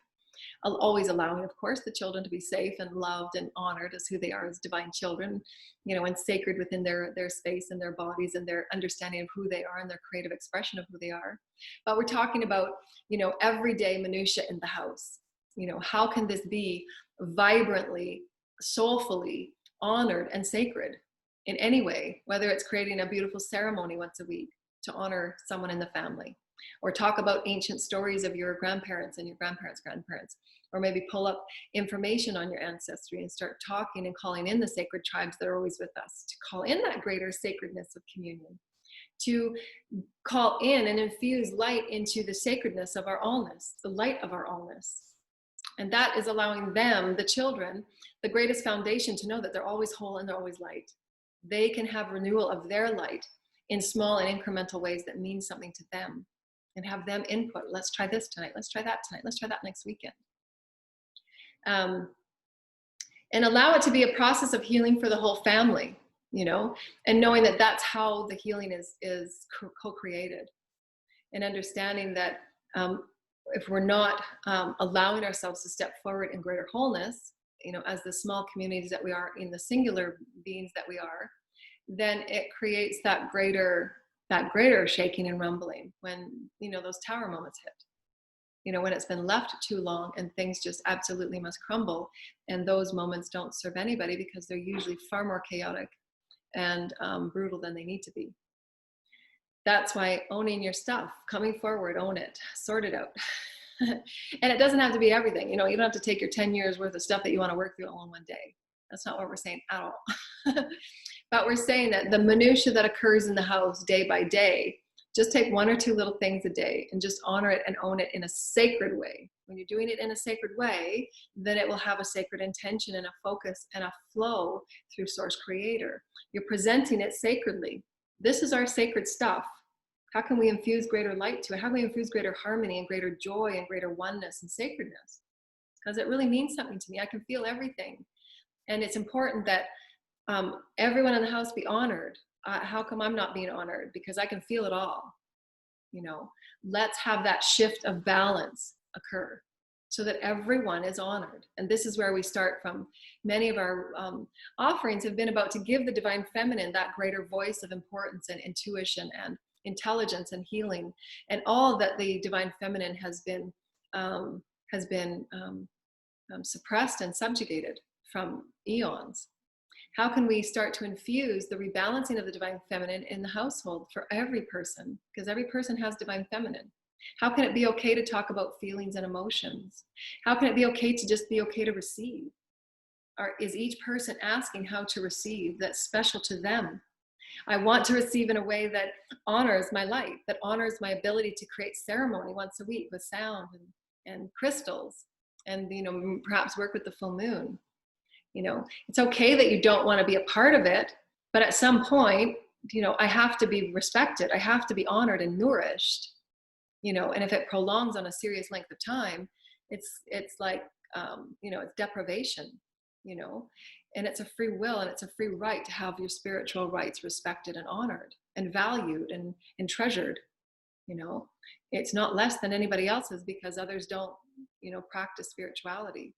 Always allowing, of course, the children to be safe and loved and honored as who they are, as divine children, you know, and sacred within their space and their bodies and their understanding of who they are and their creative expression of who they are. But we're talking about, you know, everyday minutia in the house. You know, how can this be vibrantly, soulfully honored and sacred in any way, whether it's creating a beautiful ceremony once a week to honor someone in the family, or talk about ancient stories of your grandparents and your grandparents' grandparents, or maybe pull up information on your ancestry and start talking and calling in the sacred tribes that are always with us, to call in that greater sacredness of communion, to call in and infuse light into the sacredness of our allness, the light of our allness. And that is allowing them, the children, the greatest foundation to know that they're always whole and they're always light. They can have renewal of their light in small and incremental ways that mean something to them, and have them input. Let's try this tonight. Let's try that tonight. Let's try that next weekend. And allow it to be a process of healing for the whole family, you know, and knowing that that's how the healing is co-created, and understanding that if we're not allowing ourselves to step forward in greater wholeness, you know, as the small communities that we are, in the singular beings that we are, then it creates that greater shaking and rumbling when, you know, those tower moments hit. You know, when it's been left too long and things just absolutely must crumble, and those moments don't serve anybody because they're usually far more chaotic and brutal than they need to be. That's why owning your stuff, coming forward, own it, sort it out. And it doesn't have to be everything. You know, you don't have to take your 10 years worth of stuff that you want to work through all in one day. That's not what we're saying at all. But we're saying that the minutia that occurs in the house day by day, just take one or two little things a day and just honor it and own it in a sacred way. When you're doing it in a sacred way, then it will have a sacred intention and a focus and a flow through Source Creator. You're presenting it sacredly. This is our sacred stuff. How can we infuse greater light to it? How can we infuse greater harmony and greater joy and greater oneness and sacredness? Because it really means something to me. I can feel everything. And it's important that everyone in the house be honored. How come I'm not being honored? Because I can feel it all. You know, let's have that shift of balance occur so that everyone is honored. And this is where we start from. Many of our offerings have been about to give the divine feminine that greater voice of importance and intuition and intelligence and healing, and all that the divine feminine has been suppressed and subjugated from eons. How can we start to infuse the rebalancing of the divine feminine in the household for every person? Because every person has divine feminine. How can it be okay to talk about feelings and emotions? How can it be okay to just be okay to receive? Or is each person asking how to receive that's special to them? I want to receive in a way that honors my light, that honors my ability to create ceremony once a week with sound and crystals, and, you know, perhaps work with the full moon. You know, it's okay that you don't want to be a part of it, but at some point, you know, I have to be respected. I have to be honored and nourished, you know, and if it prolongs on a serious length of time, it's like, you know, it's deprivation. you know, and it's a free will and it's a free right to have your spiritual rights respected and honored and valued and treasured, you know. It's not less than anybody else's because others don't, you know, practice spirituality.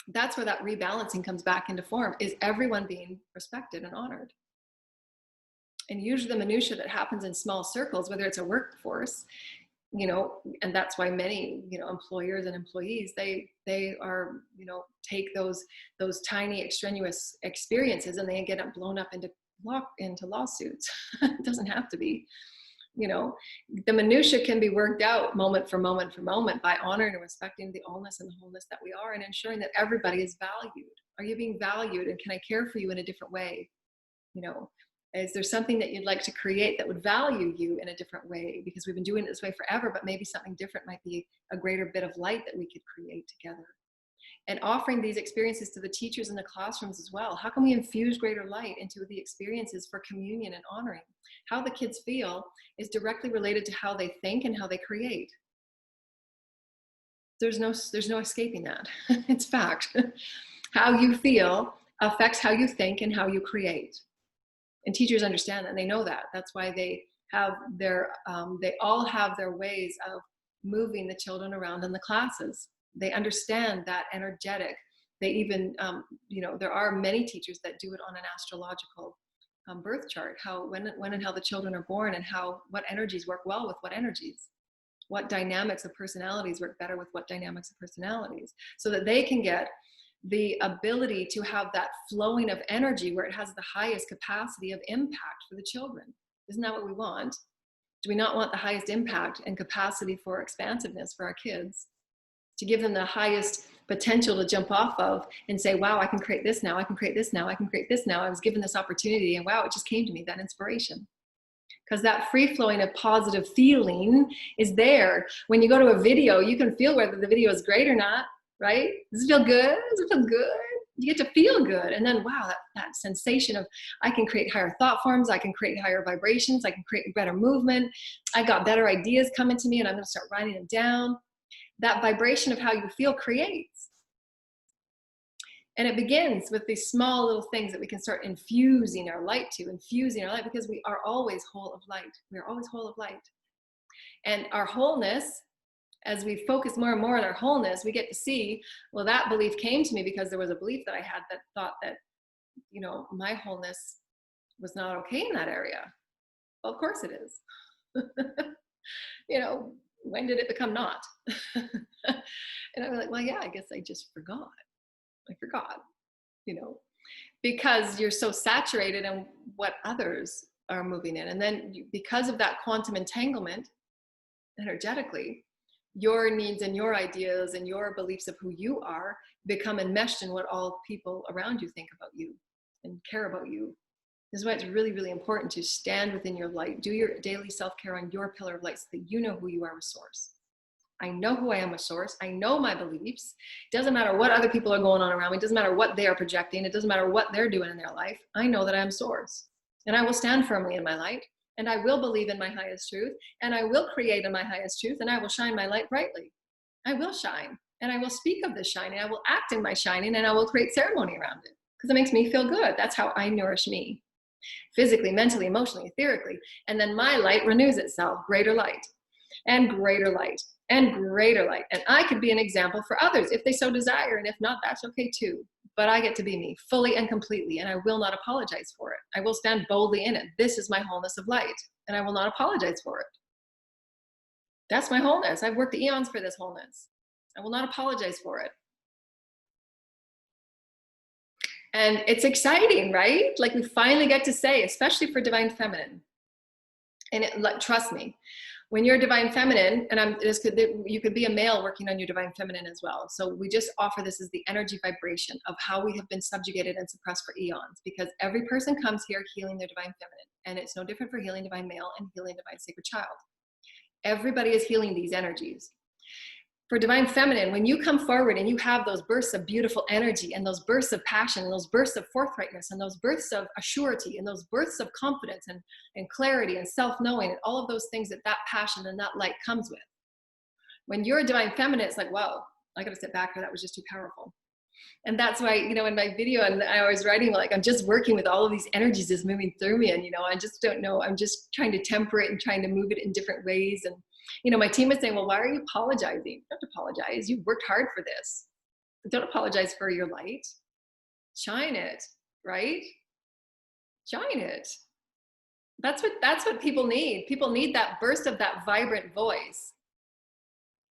That's where that rebalancing comes back into form, is everyone being respected and honored. And usually the minutia that happens in small circles, whether it's a workforce, you know, and that's why many, you know, employers and employees, they are, you know, take those tiny extraneous experiences and they get blown up into lawsuits. It doesn't have to be, you know. The minutia can be worked out moment for moment for moment by honoring and respecting the allness and the wholeness that we are, and ensuring that everybody is valued. Are you being valued, and can I care for you in a different way? You know, is there something that you'd like to create that would value you in a different way? Because we've been doing it this way forever, but maybe something different might be a greater bit of light that we could create together. And offering these experiences to the teachers in the classrooms as well. How can we infuse greater light into the experiences for communion and honoring? How the kids feel is directly related to how they think and how they create. There's no escaping that. It's fact. How you feel affects how you think and how you create. And teachers understand that, and they know that. That's why they have they all have their ways of moving the children around in the classes. They understand that energetic. They even, you know, there are many teachers that do it on an astrological birth chart, how, when and how the children are born, and what energies work well with what energies, what dynamics of personalities work better with what dynamics of personalities, so that they can get the ability to have that flowing of energy where it has the highest capacity of impact for the children. Isn't that what we want? Do we not want the highest impact and capacity for expansiveness for our kids? To give them the highest potential to jump off of and say, wow, I can create this now, I can create this now, I can create this now. I was given this opportunity and wow, it just came to me, that inspiration. Because that free flowing of positive feeling is there. When you go to a video, you can feel whether the video is great or not, right? Does it feel good? Does it feel good? You get to feel good. And then, wow, that sensation of, I can create higher thought forms, I can create higher vibrations, I can create better movement, I got better ideas coming to me and I'm going to start writing them down. That vibration of how you feel creates. And it begins with these small little things that we can start infusing our light to, because we are always whole of light. We are always whole of light. And our wholeness, as we focus more and more on our wholeness, we get to see, well, that belief came to me because there was a belief that I had that thought that, you know, my wholeness was not okay in that area. Well, of course it is. You know, when did it become not? And I'm like, well, yeah, I guess I just forgot. I forgot, you know, because you're so saturated in what others are moving in. And then because of that quantum entanglement, energetically, your needs and your ideas and your beliefs of who you are become enmeshed in what all people around you think about you and care about you. This is why it's really, really important to stand within your light, do your daily self-care on your pillar of light so that you know who you are with source. I know who I am with source. I know my beliefs. It doesn't matter what other people are going on around me. It doesn't matter what they are projecting. It doesn't matter what they're doing in their life. I know that I am source. And I will stand firmly in my light. And I will believe in my highest truth. And I will create in my highest truth. And I will shine my light brightly. I will shine. And I will speak of this shining. I will act in my shining. And I will create ceremony around it. Because it makes me feel good. That's how I nourish me. Physically, mentally, emotionally, etherically. And then my light renews itself. Greater light. And greater light. And greater light. And I could be an example for others if they so desire. And if not, that's okay too. But I get to be me fully and completely. And I will not apologize for it. I will stand boldly in it. This is my wholeness of light. And I will not apologize for it. That's my wholeness. I've worked eons for this wholeness. I will not apologize for it. And it's exciting, right? Like we finally get to say, especially for Divine Feminine. And trust me, when you're Divine Feminine, and you could be a male working on your Divine Feminine as well. So we just offer this as the energy vibration of how we have been subjugated and suppressed for eons, because every person comes here healing their Divine Feminine. And it's no different for healing Divine Male and healing Divine Sacred Child. Everybody is healing these energies. For Divine Feminine, when you come forward and you have those bursts of beautiful energy and those bursts of passion and those bursts of forthrightness and those bursts of assurity and those bursts of confidence and clarity and self-knowing and all of those things that passion and that light comes with. When you're a Divine Feminine, it's like, whoa, I got to sit back, or that was just too powerful. And that's why, you know, in my video, and I was writing, like, I'm just working with all of these energies just moving through me. And, you know, I just don't know. I'm just trying to temper it and trying to move it in different ways. And, you know, my team was saying, well, why are you apologizing? Don't apologize. You've worked hard for this. Don't apologize for your light. Shine it, right? Shine it. That's what people need. People need that burst of that vibrant voice.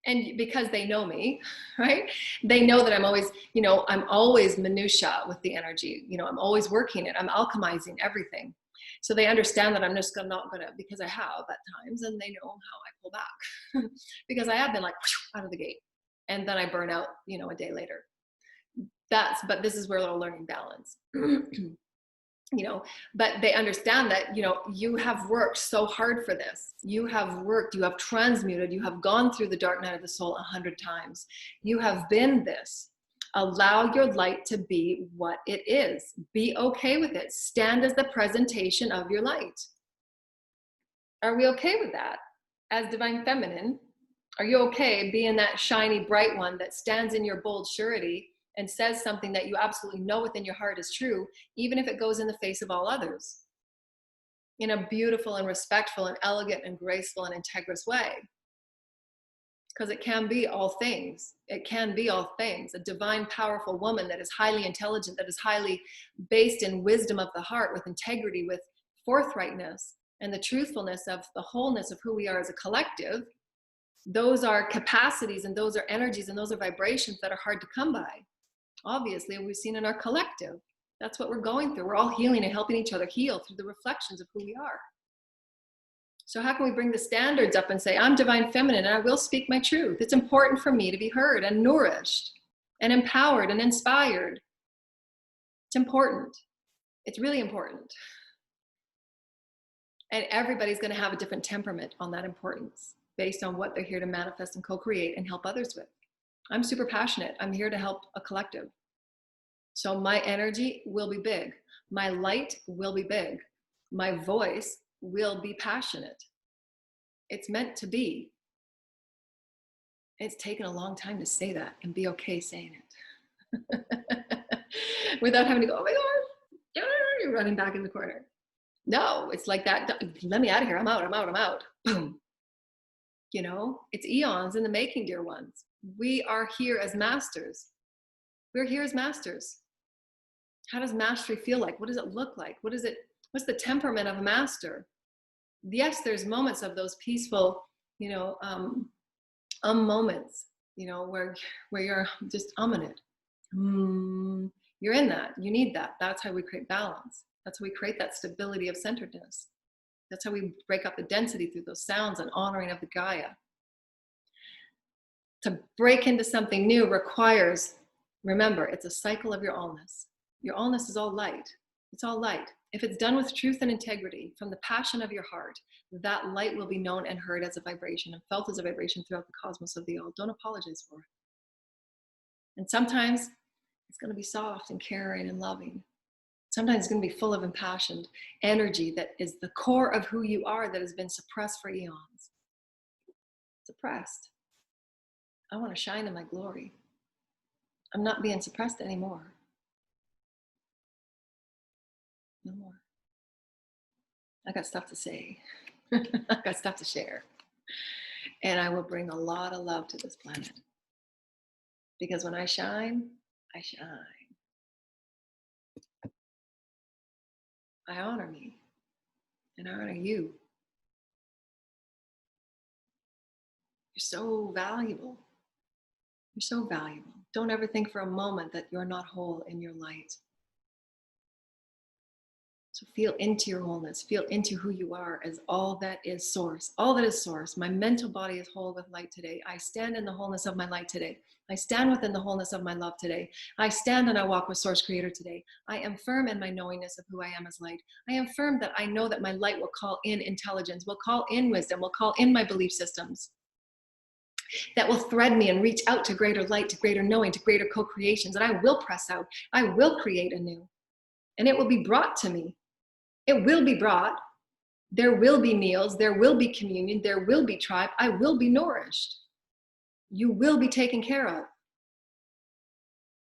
And because they know me, right? They know that I'm always, you know, I'm always minutia with the energy. You know, I'm always working it. I'm alchemizing everything. So they understand that I'm just not gonna, because I have at times, and they know how I pull back because I have been like out of the gate, and then I burn out, you know, a day later. But this is where they're learning balance. You know, but they understand that, you know, you have worked so hard for this. You have worked, you have transmuted, you have gone through the dark night of the soul 100 times. You have been this. Allow your light to be what it is. Be okay with it. Stand as the presentation of your light. Are we okay with that? As divine feminine, are you okay being that shiny, bright one that stands in your bold surety and says something that you absolutely know within your heart is true, even if it goes in the face of all others, in a beautiful and respectful and elegant and graceful and integrous way? Because it can be all things. It can be all things. A divine, powerful woman that is highly intelligent, that is highly based in wisdom of the heart, with integrity, with forthrightness, and the truthfulness of the wholeness of who we are as a collective. Those are capacities, and those are energies, and those are vibrations that are hard to come by. Obviously, we've seen in our collective. That's what we're going through. We're all healing and helping each other heal through the reflections of who we are. So how can we bring the standards up and say, I'm divine feminine and I will speak my truth. It's important for me to be heard and nourished and empowered and inspired. It's important. It's really important. And everybody's going to have a different temperament on that importance based on what they're here to manifest and co-create and help others with. I'm super passionate. I'm here to help a collective. So my energy will be big. My light will be big. My voice will be passionate. It's meant to be. It's taken a long time to say that and be okay saying it. Without having to go, oh my God, you're running back in the corner. No, it's like that. Let me out of here. I'm out. Boom. You know, it's eons in the making, dear ones. We are here as masters. We're here as masters. How does mastery feel like? What does it look like? What's the temperament of a master? Yes, there's moments of those peaceful, you know, moments, you know, where you're just in it. You're in that. You need that. That's how we create balance. That's how we create that stability of centeredness. That's how we break up the density through those sounds and honoring of the Gaia. To break into something new requires, remember, it's a cycle of your allness. Your allness is all light. It's all light. If it's done with truth and integrity from the passion of your heart, that light will be known and heard as a vibration and felt as a vibration throughout the cosmos of the all. Don't apologize for it. And sometimes it's going to be soft and caring and loving. Sometimes it's going to be full of impassioned energy that is the core of who you are, that has been suppressed for eons. Suppressed. I want to shine in my glory. I'm not being suppressed anymore. No more. I got stuff to say. I got stuff to share. And I will bring a lot of love to this planet. Because when I shine, I shine. I honor me. And I honor you. You're so valuable. You're so valuable. Don't ever think for a moment that you're not whole in your light. So feel into your wholeness. Feel into who you are as all that is source. All that is source. My mental body is whole with light today. I stand in the wholeness of my light today. I stand within the wholeness of my love today. I stand and I walk with Source Creator today. I am firm in my knowingness of who I am as light. I am firm that I know that my light will call in intelligence, will call in wisdom, will call in my belief systems, that will thread me and reach out to greater light, to greater knowing, to greater co-creations. And I will press out. I will create anew. And it will be brought to me. It will be brought. There will be meals. There will be communion. There will be tribe. I will be nourished. You will be taken care of.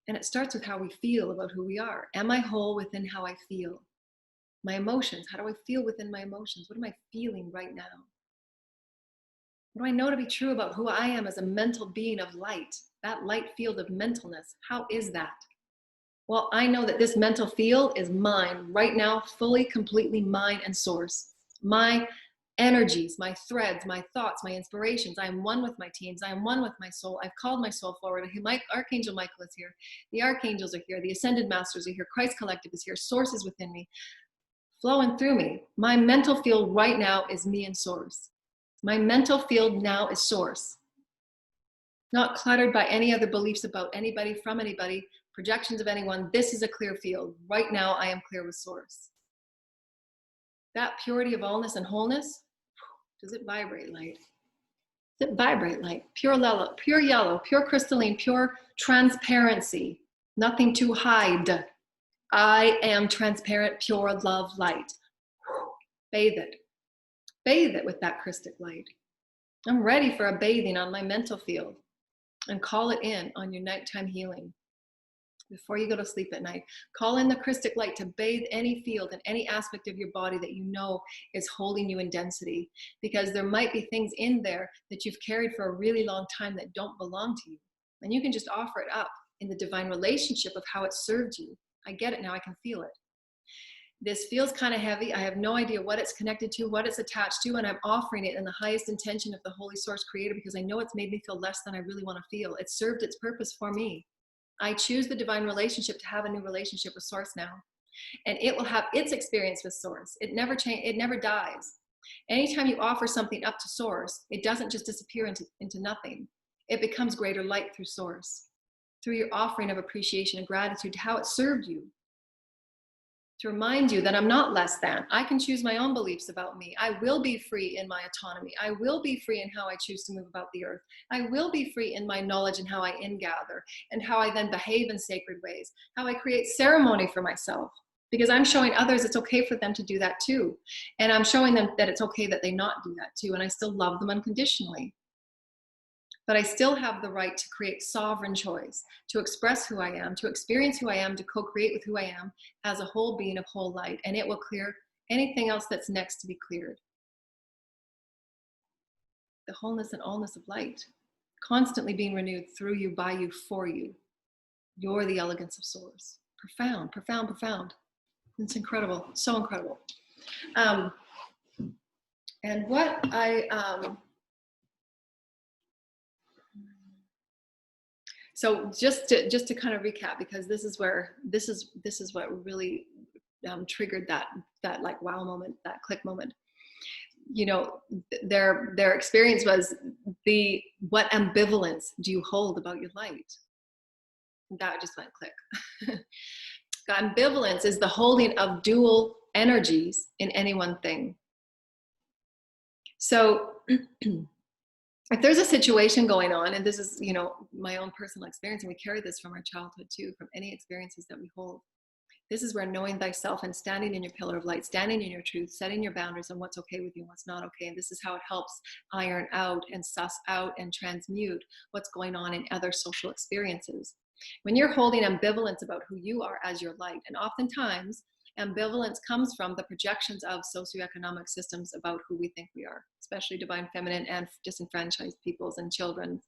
And it starts with how we feel about who we are. Am I whole within how I feel? My emotions, how do I feel within my emotions? What am I feeling right now? What do I know to be true about who I am as a mental being of light? That light field of mentalness, how is that? Well, I know that this mental field is mine right now, fully, completely mine and source. My energies, my threads, my thoughts, my inspirations. I am one with my teams. I am one with my soul. I've called my soul forward. Archangel Michael is here. The archangels are here. The ascended masters are here. Christ Collective is here. Source is within me, flowing through me. My mental field right now is me and source. My mental field now is source. Not cluttered by any other beliefs about anybody, from anybody, projections of anyone. This is a clear field. Right now, I am clear with source. That purity of allness and wholeness, does it vibrate light? Does it vibrate light? Pure yellow, pure crystalline, pure transparency. Nothing to hide. I am transparent, pure love light. Bathe it. Bathe it with that crystal light. I'm ready for a bathing on my mental field. And call it in on your nighttime healing. Before you go to sleep at night, call in the crystal light to bathe any field and any aspect of your body that you know is holding you in density. Because there might be things in there that you've carried for a really long time that don't belong to you. And you can just offer it up in the divine relationship of how it served you. I get it now, I can feel it. This feels kind of heavy. I have no idea what it's connected to, what it's attached to, and I'm offering it in the highest intention of the Holy Source Creator because I know it's made me feel less than I really want to feel. It served its purpose for me. I choose the divine relationship to have a new relationship with Source now. And it will have its experience with Source. It never changes, it never dies. Anytime you offer something up to Source, it doesn't just disappear into nothing. It becomes greater light through Source, through your offering of appreciation and gratitude to how it served you. To remind you that I'm not less than. I can choose my own beliefs about me. I will be free in my autonomy. I will be free in how I choose to move about the earth. I will be free in my knowledge and how I ingather and how I then behave in sacred ways, how I create ceremony for myself. Because I'm showing others it's okay for them to do that too. And I'm showing them that it's okay that they not do that too. And I still love them unconditionally. But I still have the right to create sovereign choice, to express who I am, to experience who I am, to co-create with who I am as a whole being of whole light. And it will clear anything else that's next to be cleared. The wholeness and allness of light, constantly being renewed through you, by you, for you. You're the elegance of Source. Profound, profound, profound. It's incredible, so incredible. And what so just to kind of recap, because this is what really triggered that like wow moment, that click moment. You know, their experience was what ambivalence do you hold about your light? That just went click. Ambivalence is the holding of dual energies in any one thing. So if there's a situation going on, and this is, you know, my own personal experience, and we carry this from our childhood too, from any experiences that we hold. This is where knowing thyself and standing in your pillar of light, standing in your truth, setting your boundaries on what's okay with you and what's not okay. And this is how it helps iron out and suss out and transmute what's going on in other social experiences. When you're holding ambivalence about who you are as your light, and oftentimes ambivalence comes from the projections of socioeconomic systems about who we think we are, especially divine feminine and disenfranchised peoples and children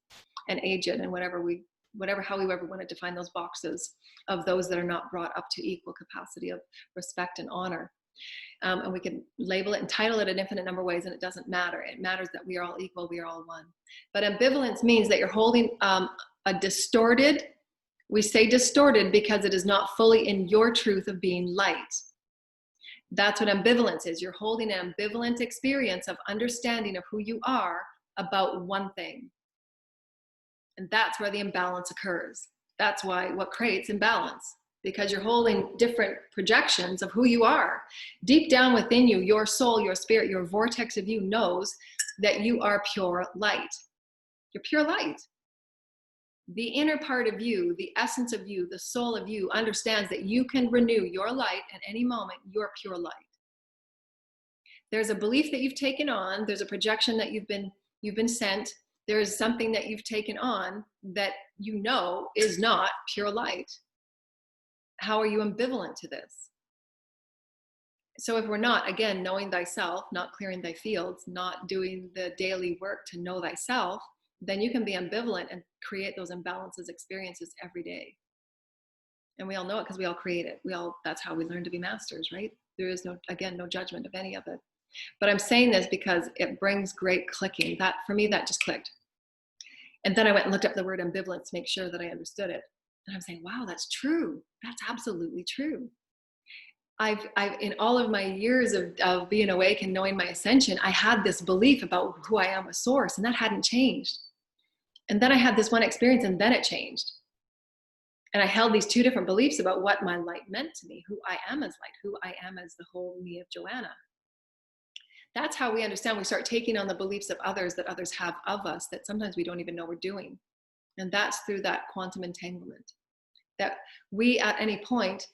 and aged and how we ever want to define those boxes of those that are not brought up to equal capacity of respect and honor. And we can label it and title it an infinite number of ways, and it doesn't matter. It matters that we are all equal, we are all one. But ambivalence means that you're holding a distorted, we say distorted because it is not fully in your truth of being light. That's what ambivalence is. You're holding an ambivalent experience of understanding of who you are about one thing. And that's where the imbalance occurs. That's what creates imbalance, because you're holding different projections of who you are. Deep down within you, your soul, your spirit, your vortex of you knows that you are pure light. You're pure light. The inner part of you, the essence of you, the soul of you understands that you can renew your light at any moment. You're pure light. There's a belief that you've taken on. There's a projection that you've been sent There is something that you've taken on that you know is not pure light. How are you ambivalent to this? So if we're not, again, knowing thyself, not clearing thy fields, not doing the daily work to know thyself, then you can be ambivalent and create those imbalances experiences every day. And we all know it because we all create it. That's how we learn to be masters, right? There is no judgment of any of it. But I'm saying this because it brings great clicking. That, for me, that just clicked. And then I went and looked up the word ambivalence to make sure that I understood it. And I'm saying, wow, that's true. That's absolutely true. I've in all of my years of being awake and knowing my ascension, I had this belief about who I am, a source, and that hadn't changed. And then I had this one experience, and then it changed. And I held these two different beliefs about what my light meant to me, who I am as light, who I am as the whole me of Joanna. That's how we understand. We start taking on the beliefs of others that others have of us that sometimes we don't even know we're doing. And that's through that quantum entanglement. That we at any point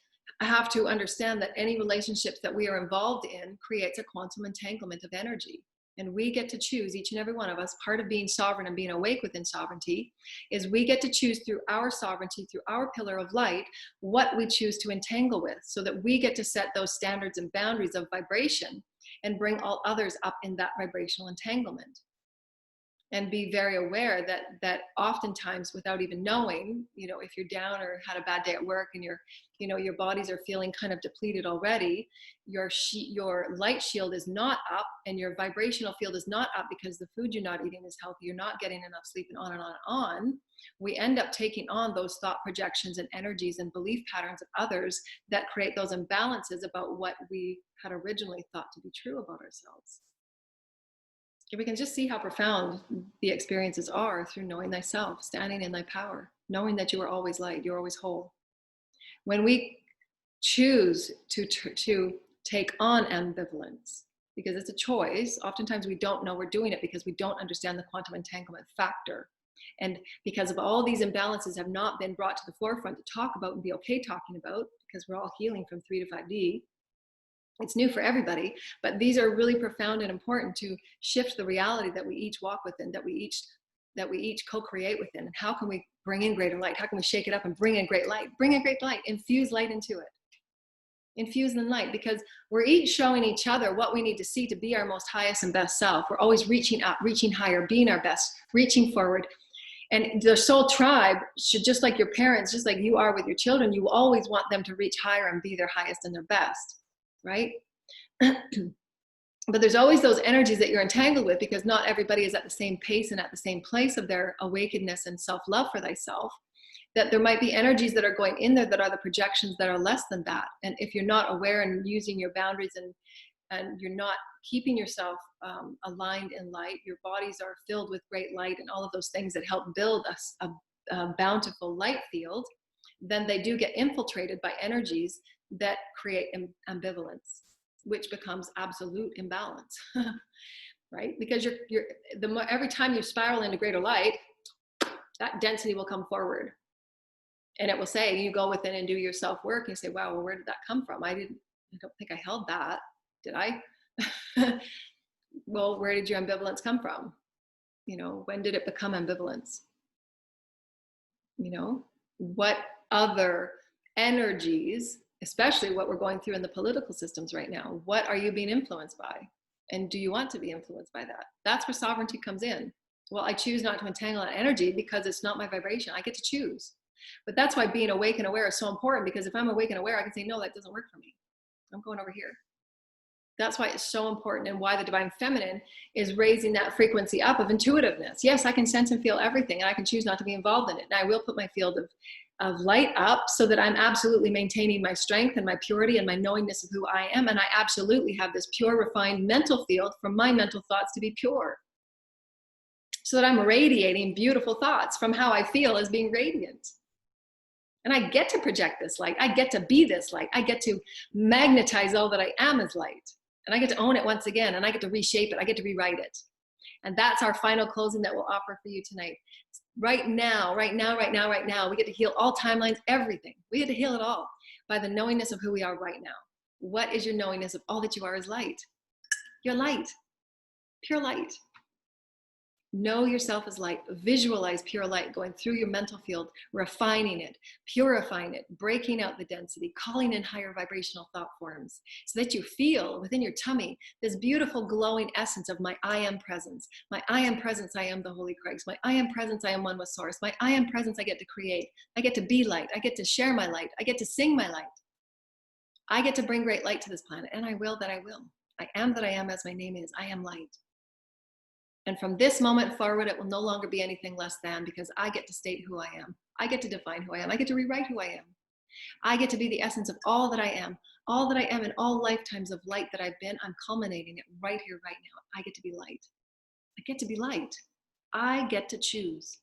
have to understand that any relationships that we are involved in creates a quantum entanglement of energy. And we get to choose, each and every one of us. Part of being sovereign and being awake within sovereignty is we get to choose through our sovereignty, through our pillar of light, what we choose to entangle with, so that we get to set those standards and boundaries of vibration and bring all others up in that vibrational entanglement. And be very aware that oftentimes, without even knowing, if you're down or had a bad day at work and your bodies are feeling kind of depleted already, your light shield is not up and your vibrational field is not up because the food you're not eating is healthy, you're not getting enough sleep, and on and on and on. We end up taking on those thought projections and energies and belief patterns of others that create those imbalances about what we had originally thought to be true about ourselves. We can just see how profound the experiences are through knowing thyself, standing in thy power, knowing that you are always light, you're always whole. When we choose to take on ambivalence, because it's a choice, oftentimes we don't know we're doing it because we don't understand the quantum entanglement factor. And because of all these imbalances have not been brought to the forefront to talk about and be okay talking about, because we're all healing from 3 to 5D, it's new for everybody, but these are really profound and important to shift the reality that we each walk within, that we each co-create within. And how can we bring in greater light? How can we shake it up and bring in great light? Bring in great light, infuse light into it. Infuse the light, because we're each showing each other what we need to see to be our most highest and best self. We're always reaching up, reaching higher, being our best, reaching forward. And the soul tribe should, just like your parents, just like you are with your children, you always want them to reach higher and be their highest and their best. Right? But there's always those energies that you're entangled with, because not everybody is at the same pace and at the same place of their awakenedness and self-love for thyself, that there might be energies that are going in there that are the projections that are less than that. And if you're not aware and using your boundaries and you're not keeping yourself aligned in light, your bodies are filled with great light and all of those things that help build a bountiful light field, then they do get infiltrated by energies that create ambivalence, which becomes absolute imbalance, right? Because every time you spiral into greater light, that density will come forward, and it will say, you go within and do your self work, and you say, wow, well, where did that come from? I don't think I held that, did I? Well, where did your ambivalence come from? When did it become ambivalence? What other energies, especially what we're going through in the political systems right now, what are you being influenced by? And do you want to be influenced by that? That's where sovereignty comes in. Well, I choose not to entangle that energy because it's not my vibration. I get to choose. But that's why being awake and aware is so important, because if I'm awake and aware, I can say, no, that doesn't work for me. I'm going over here. That's why it's so important, and why the divine feminine is raising that frequency up of intuitiveness. Yes, I can sense and feel everything, and I can choose not to be involved in it. And I will put my field of light up so that I'm absolutely maintaining my strength and my purity and my knowingness of who I am. And I absolutely have this pure, refined mental field from my mental thoughts to be pure, so that I'm radiating beautiful thoughts from how I feel as being radiant. And I get to project this light. I get to be this light. I get to magnetize all that I am as light. And I get to own it once again, and I get to reshape it. I get to rewrite it. And that's our final closing that we'll offer for you tonight. Right now, we get to heal all timelines, everything. We get to heal it all by the knowingness of who we are right now. What is your knowingness of all that you are as light? You're light, pure light. Know yourself as light. Visualize pure light going through your mental field, refining it, purifying it, breaking out the density, calling in higher vibrational thought forms, so that you feel within your tummy this beautiful glowing essence of my I am presence. My I am presence, I am the Holy Christ. My I am presence, I am one with Source. My I am presence, I get to create. I get to be light. I get to share my light. I get to sing my light. I get to bring great light to this planet, and I will that I will. I am that I am, as my name is. I am light. And from this moment forward, it will no longer be anything less than, because I get to state who I am. I get to define who I am. I get to rewrite who I am. I get to be the essence of all that I am in all lifetimes of light that I've been. I'm culminating it right here, right now. I get to be light. I get to be light. I get to choose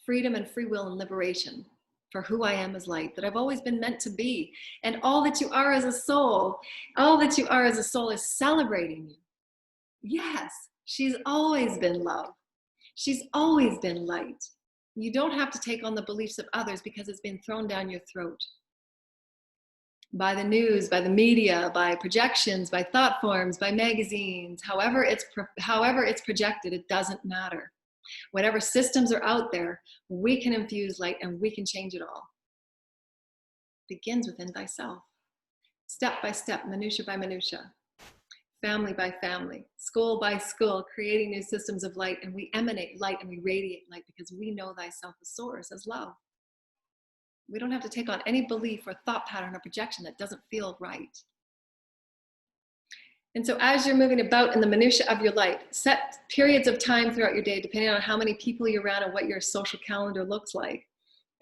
freedom and free will and liberation for who I am as light, that I've always been meant to be. And all that you are as a soul, is celebrating you. Yes. She's always been love. She's always been light. You don't have to take on the beliefs of others because it's been thrown down your throat. By the news, by the media, by projections, by thought forms, by magazines, however it's projected, it doesn't matter. Whatever systems are out there, we can infuse light and we can change it all. It begins within thyself. Step by step, minutia by minutia. Family by family, school by school, creating new systems of light, and we emanate light and we radiate light because we know thyself as Source, as love. We don't have to take on any belief or thought pattern or projection that doesn't feel right. And so as you're moving about in the minutia of your light, set periods of time throughout your day, depending on how many people you're around and what your social calendar looks like.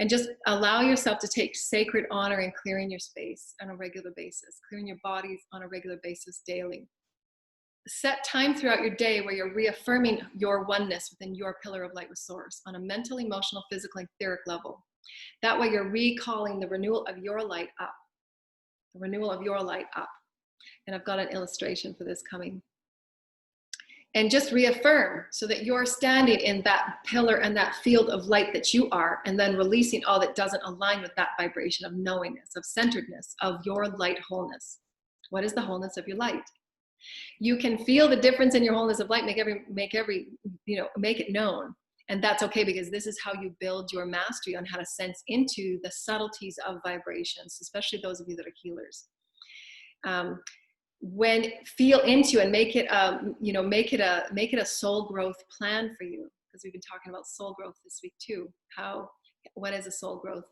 And just allow yourself to take sacred honor in clearing your space on a regular basis, clearing your bodies on a regular basis daily. Set time throughout your day where you're reaffirming your oneness within your pillar of light with Source on a mental, emotional, physical, and etheric level. That way you're recalling the renewal of your light up. The renewal of your light up. And I've got an illustration for this coming. And just reaffirm so that you're standing in that pillar and that field of light that you are, and then releasing all that doesn't align with that vibration of knowingness, of centeredness, of your light wholeness. What is the wholeness of your light? You can feel the difference in your wholeness of light, make it known. And that's okay, because this is how you build your mastery on how to sense into the subtleties of vibrations, especially those of you that are healers. Feel into and make it a soul growth plan for you, because we've been talking about soul growth this week too. What is a soul growth,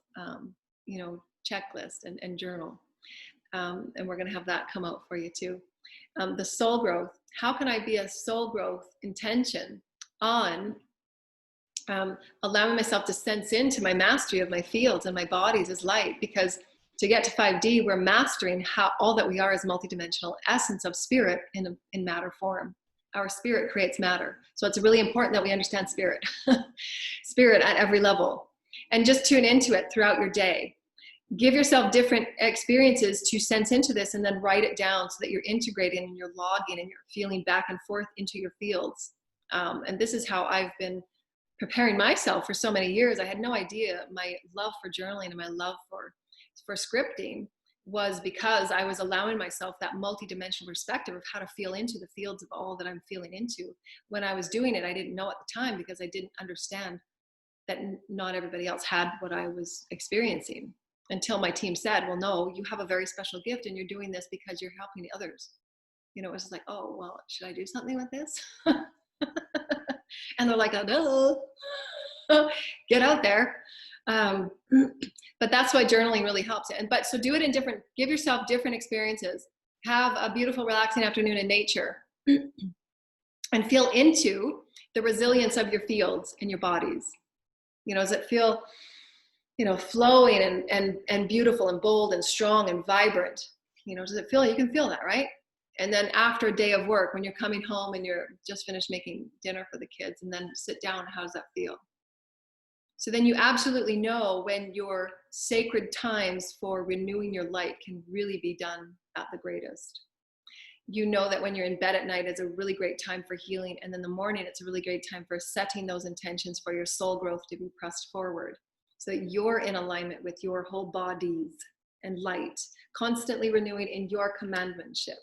checklist and journal. And we're going to have that come out for you too. The soul growth. How can I be a soul growth intention on allowing myself to sense into my mastery of my fields and my bodies as light? Because to get to 5D, we're mastering how all that we are is multidimensional essence of spirit in matter form. Our spirit creates matter. So it's really important that we understand spirit, spirit at every level, and just tune into it throughout your day. Give yourself different experiences to sense into this, and then write it down so that you're integrating and you're logging and you're feeling back and forth into your fields. And this is how I've been preparing myself for so many years. I had no idea my love for journaling and my love for scripting was because I was allowing myself that multidimensional perspective of how to feel into the fields of all that I'm feeling into. When I was doing it, I didn't know at the time, because I didn't understand that not everybody else had what I was experiencing, until my team said, well, no, you have a very special gift and you're doing this because you're helping others. It was just like, oh, well, should I do something with this? And they're like, oh, no, get out there. But that's why journaling really helps. So do it give yourself different experiences. Have a beautiful, relaxing afternoon in nature and feel into the resilience of your fields and your bodies. Does it feel, flowing and beautiful and bold and strong and vibrant? Does it feel, you can feel that, right? And then after a day of work, when you're coming home and you're just finished making dinner for the kids, and then sit down, how does that feel? So then you absolutely know when your sacred times for renewing your light can really be done at the greatest. You know that when you're in bed at night is a really great time for healing, and then the morning it's a really great time for setting those intentions for your soul growth to be pressed forward, so that you're in alignment with your whole bodies and light, constantly renewing in your commandmentship.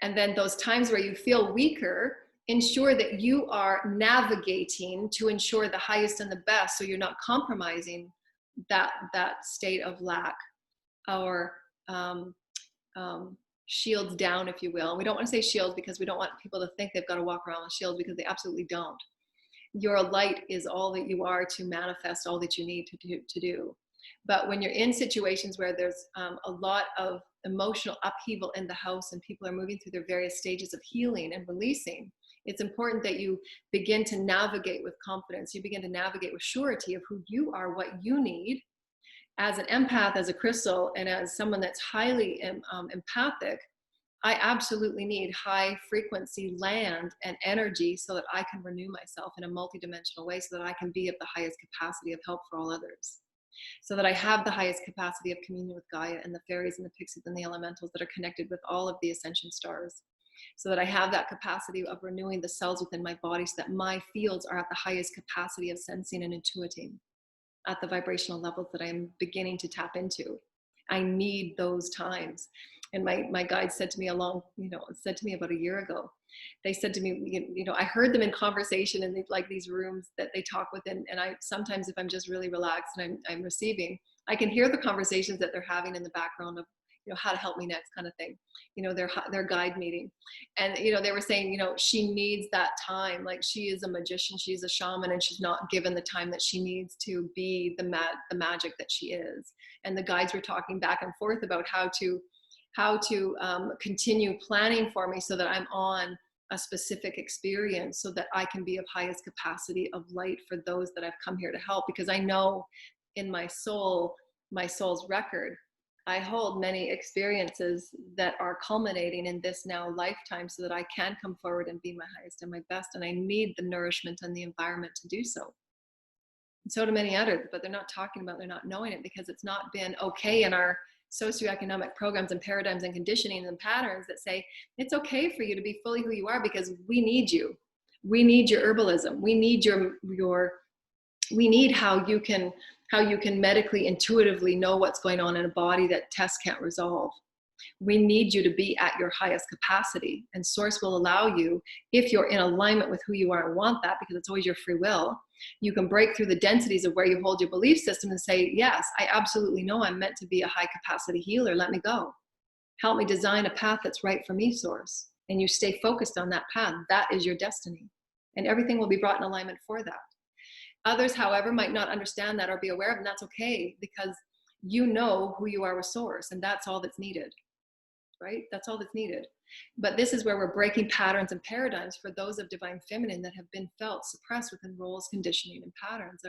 And then those times where you feel weaker ensure that you are navigating to ensure the highest and the best, so you're not compromising that state of lack, or shields down, if you will. We don't want to say shields because we don't want people to think they've got to walk around with shields, because they absolutely don't. Your light is all that you are to manifest all that you need to do. But when you're in situations where there's a lot of emotional upheaval in the house and people are moving through their various stages of healing and releasing, it's important that you begin to navigate with confidence. You begin to navigate with surety of who you are, what you need. As an empath, as a crystal, and as someone that's highly empathic, I absolutely need high frequency land and energy so that I can renew myself in a multidimensional way, so that I can be of the highest capacity of help for all others. So that I have the highest capacity of communion with Gaia and the fairies and the pixies and the elementals that are connected with all of the ascension stars. So that I have that capacity of renewing the cells within my body, so that my fields are at the highest capacity of sensing and intuiting at the vibrational levels that I'm beginning to tap into. I need those times. And my guide said to me said to me about a year ago, they said to me, I heard them in conversation in these rooms that they talk with. And I sometimes, if I'm just really relaxed and I'm receiving, I can hear the conversations that they're having in the background of, how to help me next kind of thing, their guide meeting. And, they were saying, she needs that time. Like, she is a magician, she's a shaman, and she's not given the time that she needs to be the magic that she is. And the guides were talking back and forth about how to continue planning for me so that I'm on a specific experience, so that I can be of highest capacity of light for those that I've come here to help. Because I know in my soul's record, I hold many experiences that are culminating in this now lifetime, so that I can come forward and be my highest and my best. And I need the nourishment and the environment to do so. And so do many others, but they're not talking about, they're not knowing it, because it's not been okay in our socioeconomic programs and paradigms and conditioning and patterns that say it's okay for you to be fully who you are, because we need you. We need your herbalism. We need we need how you can medically intuitively know what's going on in a body that tests can't resolve. We need you to be at your highest capacity, and source will allow you, if you're in alignment with who you are and want that, because it's always your free will. You can break through the densities of where you hold your belief system and say, yes, I absolutely know I'm meant to be a high capacity healer. Let me go. Help me design a path that's right for me, source. And you stay focused on that path. That is your destiny. And everything will be brought in alignment for that. Others, however, might not understand that or be aware of it, and that's okay, because you know who you are with source, and that's all that's needed, right? That's all that's needed. But this is where we're breaking patterns and paradigms for those of divine feminine that have been felt suppressed within roles, conditioning, and patterns,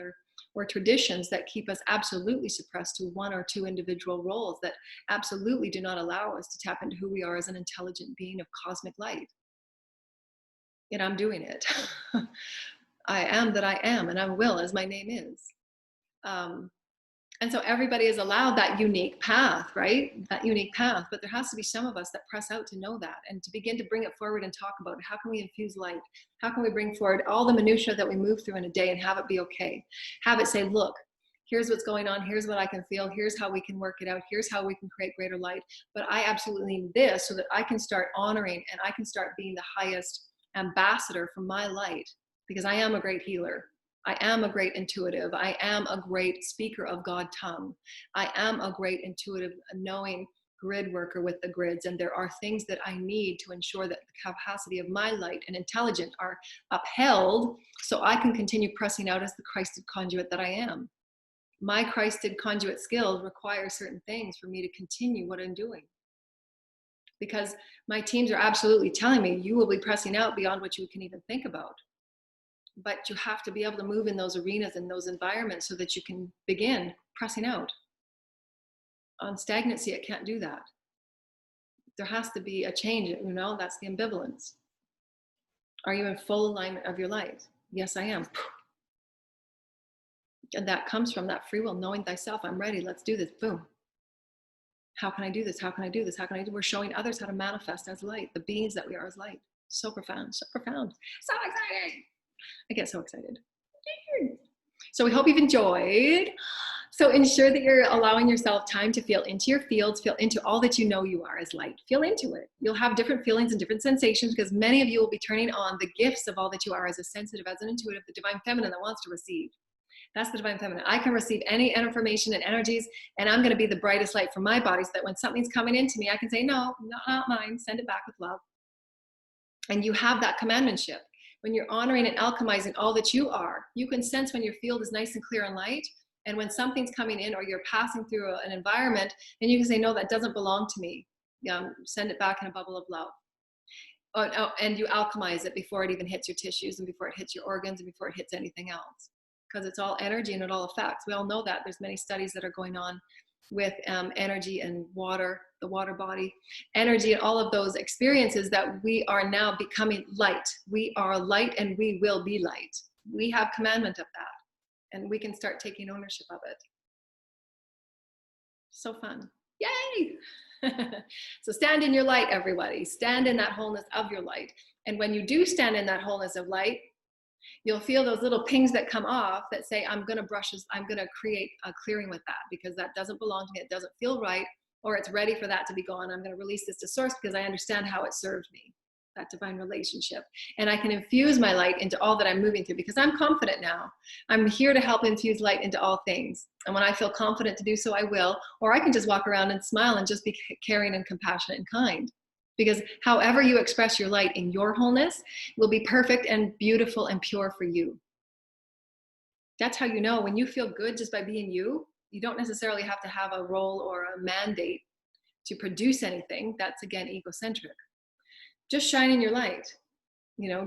or traditions that keep us absolutely suppressed to one or two individual roles that absolutely do not allow us to tap into who we are as an intelligent being of cosmic light. Yet I'm doing it. I am that I am, and I will, as my name is. And so everybody is allowed that unique path, right? That unique path. But there has to be some of us that press out to know that, and to begin to bring it forward and talk about how can we infuse light? How can we bring forward all the minutiae that we move through in a day and have it be okay? Have it say, look, here's what's going on. Here's what I can feel. Here's how we can work it out. Here's how we can create greater light. But I absolutely need this so that I can start honoring and I can start being the highest ambassador for my light. Because I am a great healer. I am a great intuitive. I am a great speaker of God tongue. I am a great intuitive, knowing grid worker with the grids. And there are things that I need to ensure that the capacity of my light and intelligence are upheld, so I can continue pressing out as the Christed conduit that I am. My Christed conduit skills require certain things for me to continue what I'm doing. Because my teams are absolutely telling me, you will be pressing out beyond what you can even think about. But you have to be able to move in those arenas and those environments so that you can begin pressing out. On stagnancy, it can't do that. There has to be a change, that's the ambivalence. Are you in full alignment of your light? Yes, I am. And that comes from that free will, knowing thyself. I'm ready, let's do this, boom. How can I do this? How can I do this? How can I do? We're showing others how to manifest as light, the beings that we are as light. So profound, so profound, so exciting. I get so excited. So we hope you've enjoyed. So ensure that you're allowing yourself time to feel into your fields, feel into all that you know you are as light. Feel into it. You'll have different feelings and different sensations because many of you will be turning on the gifts of all that you are as a sensitive, as an intuitive, the divine feminine that wants to receive. That's the divine feminine. I can receive any information and energies, and I'm going to be the brightest light for my body so that when something's coming into me, I can say, no, not mine. Send it back with love. And you have that commandmentship. When you're honoring and alchemizing all that you are, you can sense when your field is nice and clear and light. And when something's coming in or you're passing through an environment, and you can say, no, that doesn't belong to me. Send it back in a bubble of love. And you alchemize it before it even hits your tissues and before it hits your organs and before it hits anything else. Because it's all energy and it all affects. We all know that. There's many studies that are going on with energy and water, the water body, energy, and all of those experiences that we are now becoming light. We are light and we will be light. We have commandment of that and we can start taking ownership of it. So fun. Yay! So stand in your light, everybody. Stand in that wholeness of your light. And when you do stand in that wholeness of light, you'll feel those little pings that come off that say, I'm going to create a clearing with that because that doesn't belong to me. It doesn't feel right, or it's ready for that to be gone. I'm going to release this to source because I understand how it served me, that divine relationship. And I can infuse my light into all that I'm moving through because I'm confident now. I'm here to help infuse light into all things. And when I feel confident to do so, I will, or I can just walk around and smile and just be caring and compassionate and kind. Because however you express your light in your wholeness will be perfect and beautiful and pure for you. That's how you know when you feel good just by being you. You don't necessarily have to have a role or a mandate to produce anything. That's, again, egocentric. Just shining your light.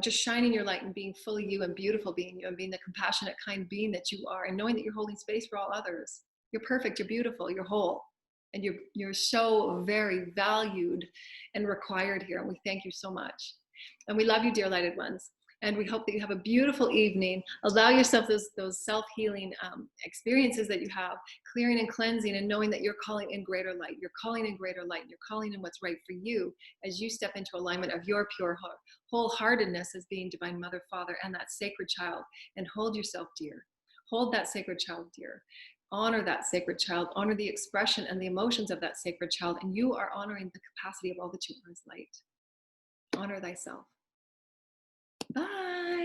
Just shining your light and being fully you and beautiful being you and being the compassionate, kind being that you are and knowing that you're holding space for all others. You're perfect, you're beautiful, you're whole. And you're so very valued and required here. And we thank you so much. And we love you, dear lighted ones. And we hope that you have a beautiful evening. Allow yourself those self-healing experiences that you have, clearing and cleansing and knowing that you're calling in greater light. You're calling in greater light. You're calling in what's right for you as you step into alignment of your pure wholeheartedness as being divine mother, father, and that sacred child. And hold yourself dear. Hold that sacred child dear. Honor that sacred child, honor the expression and the emotions of that sacred child, and you are honoring the capacity of all that you are as light. Honor thyself. Bye.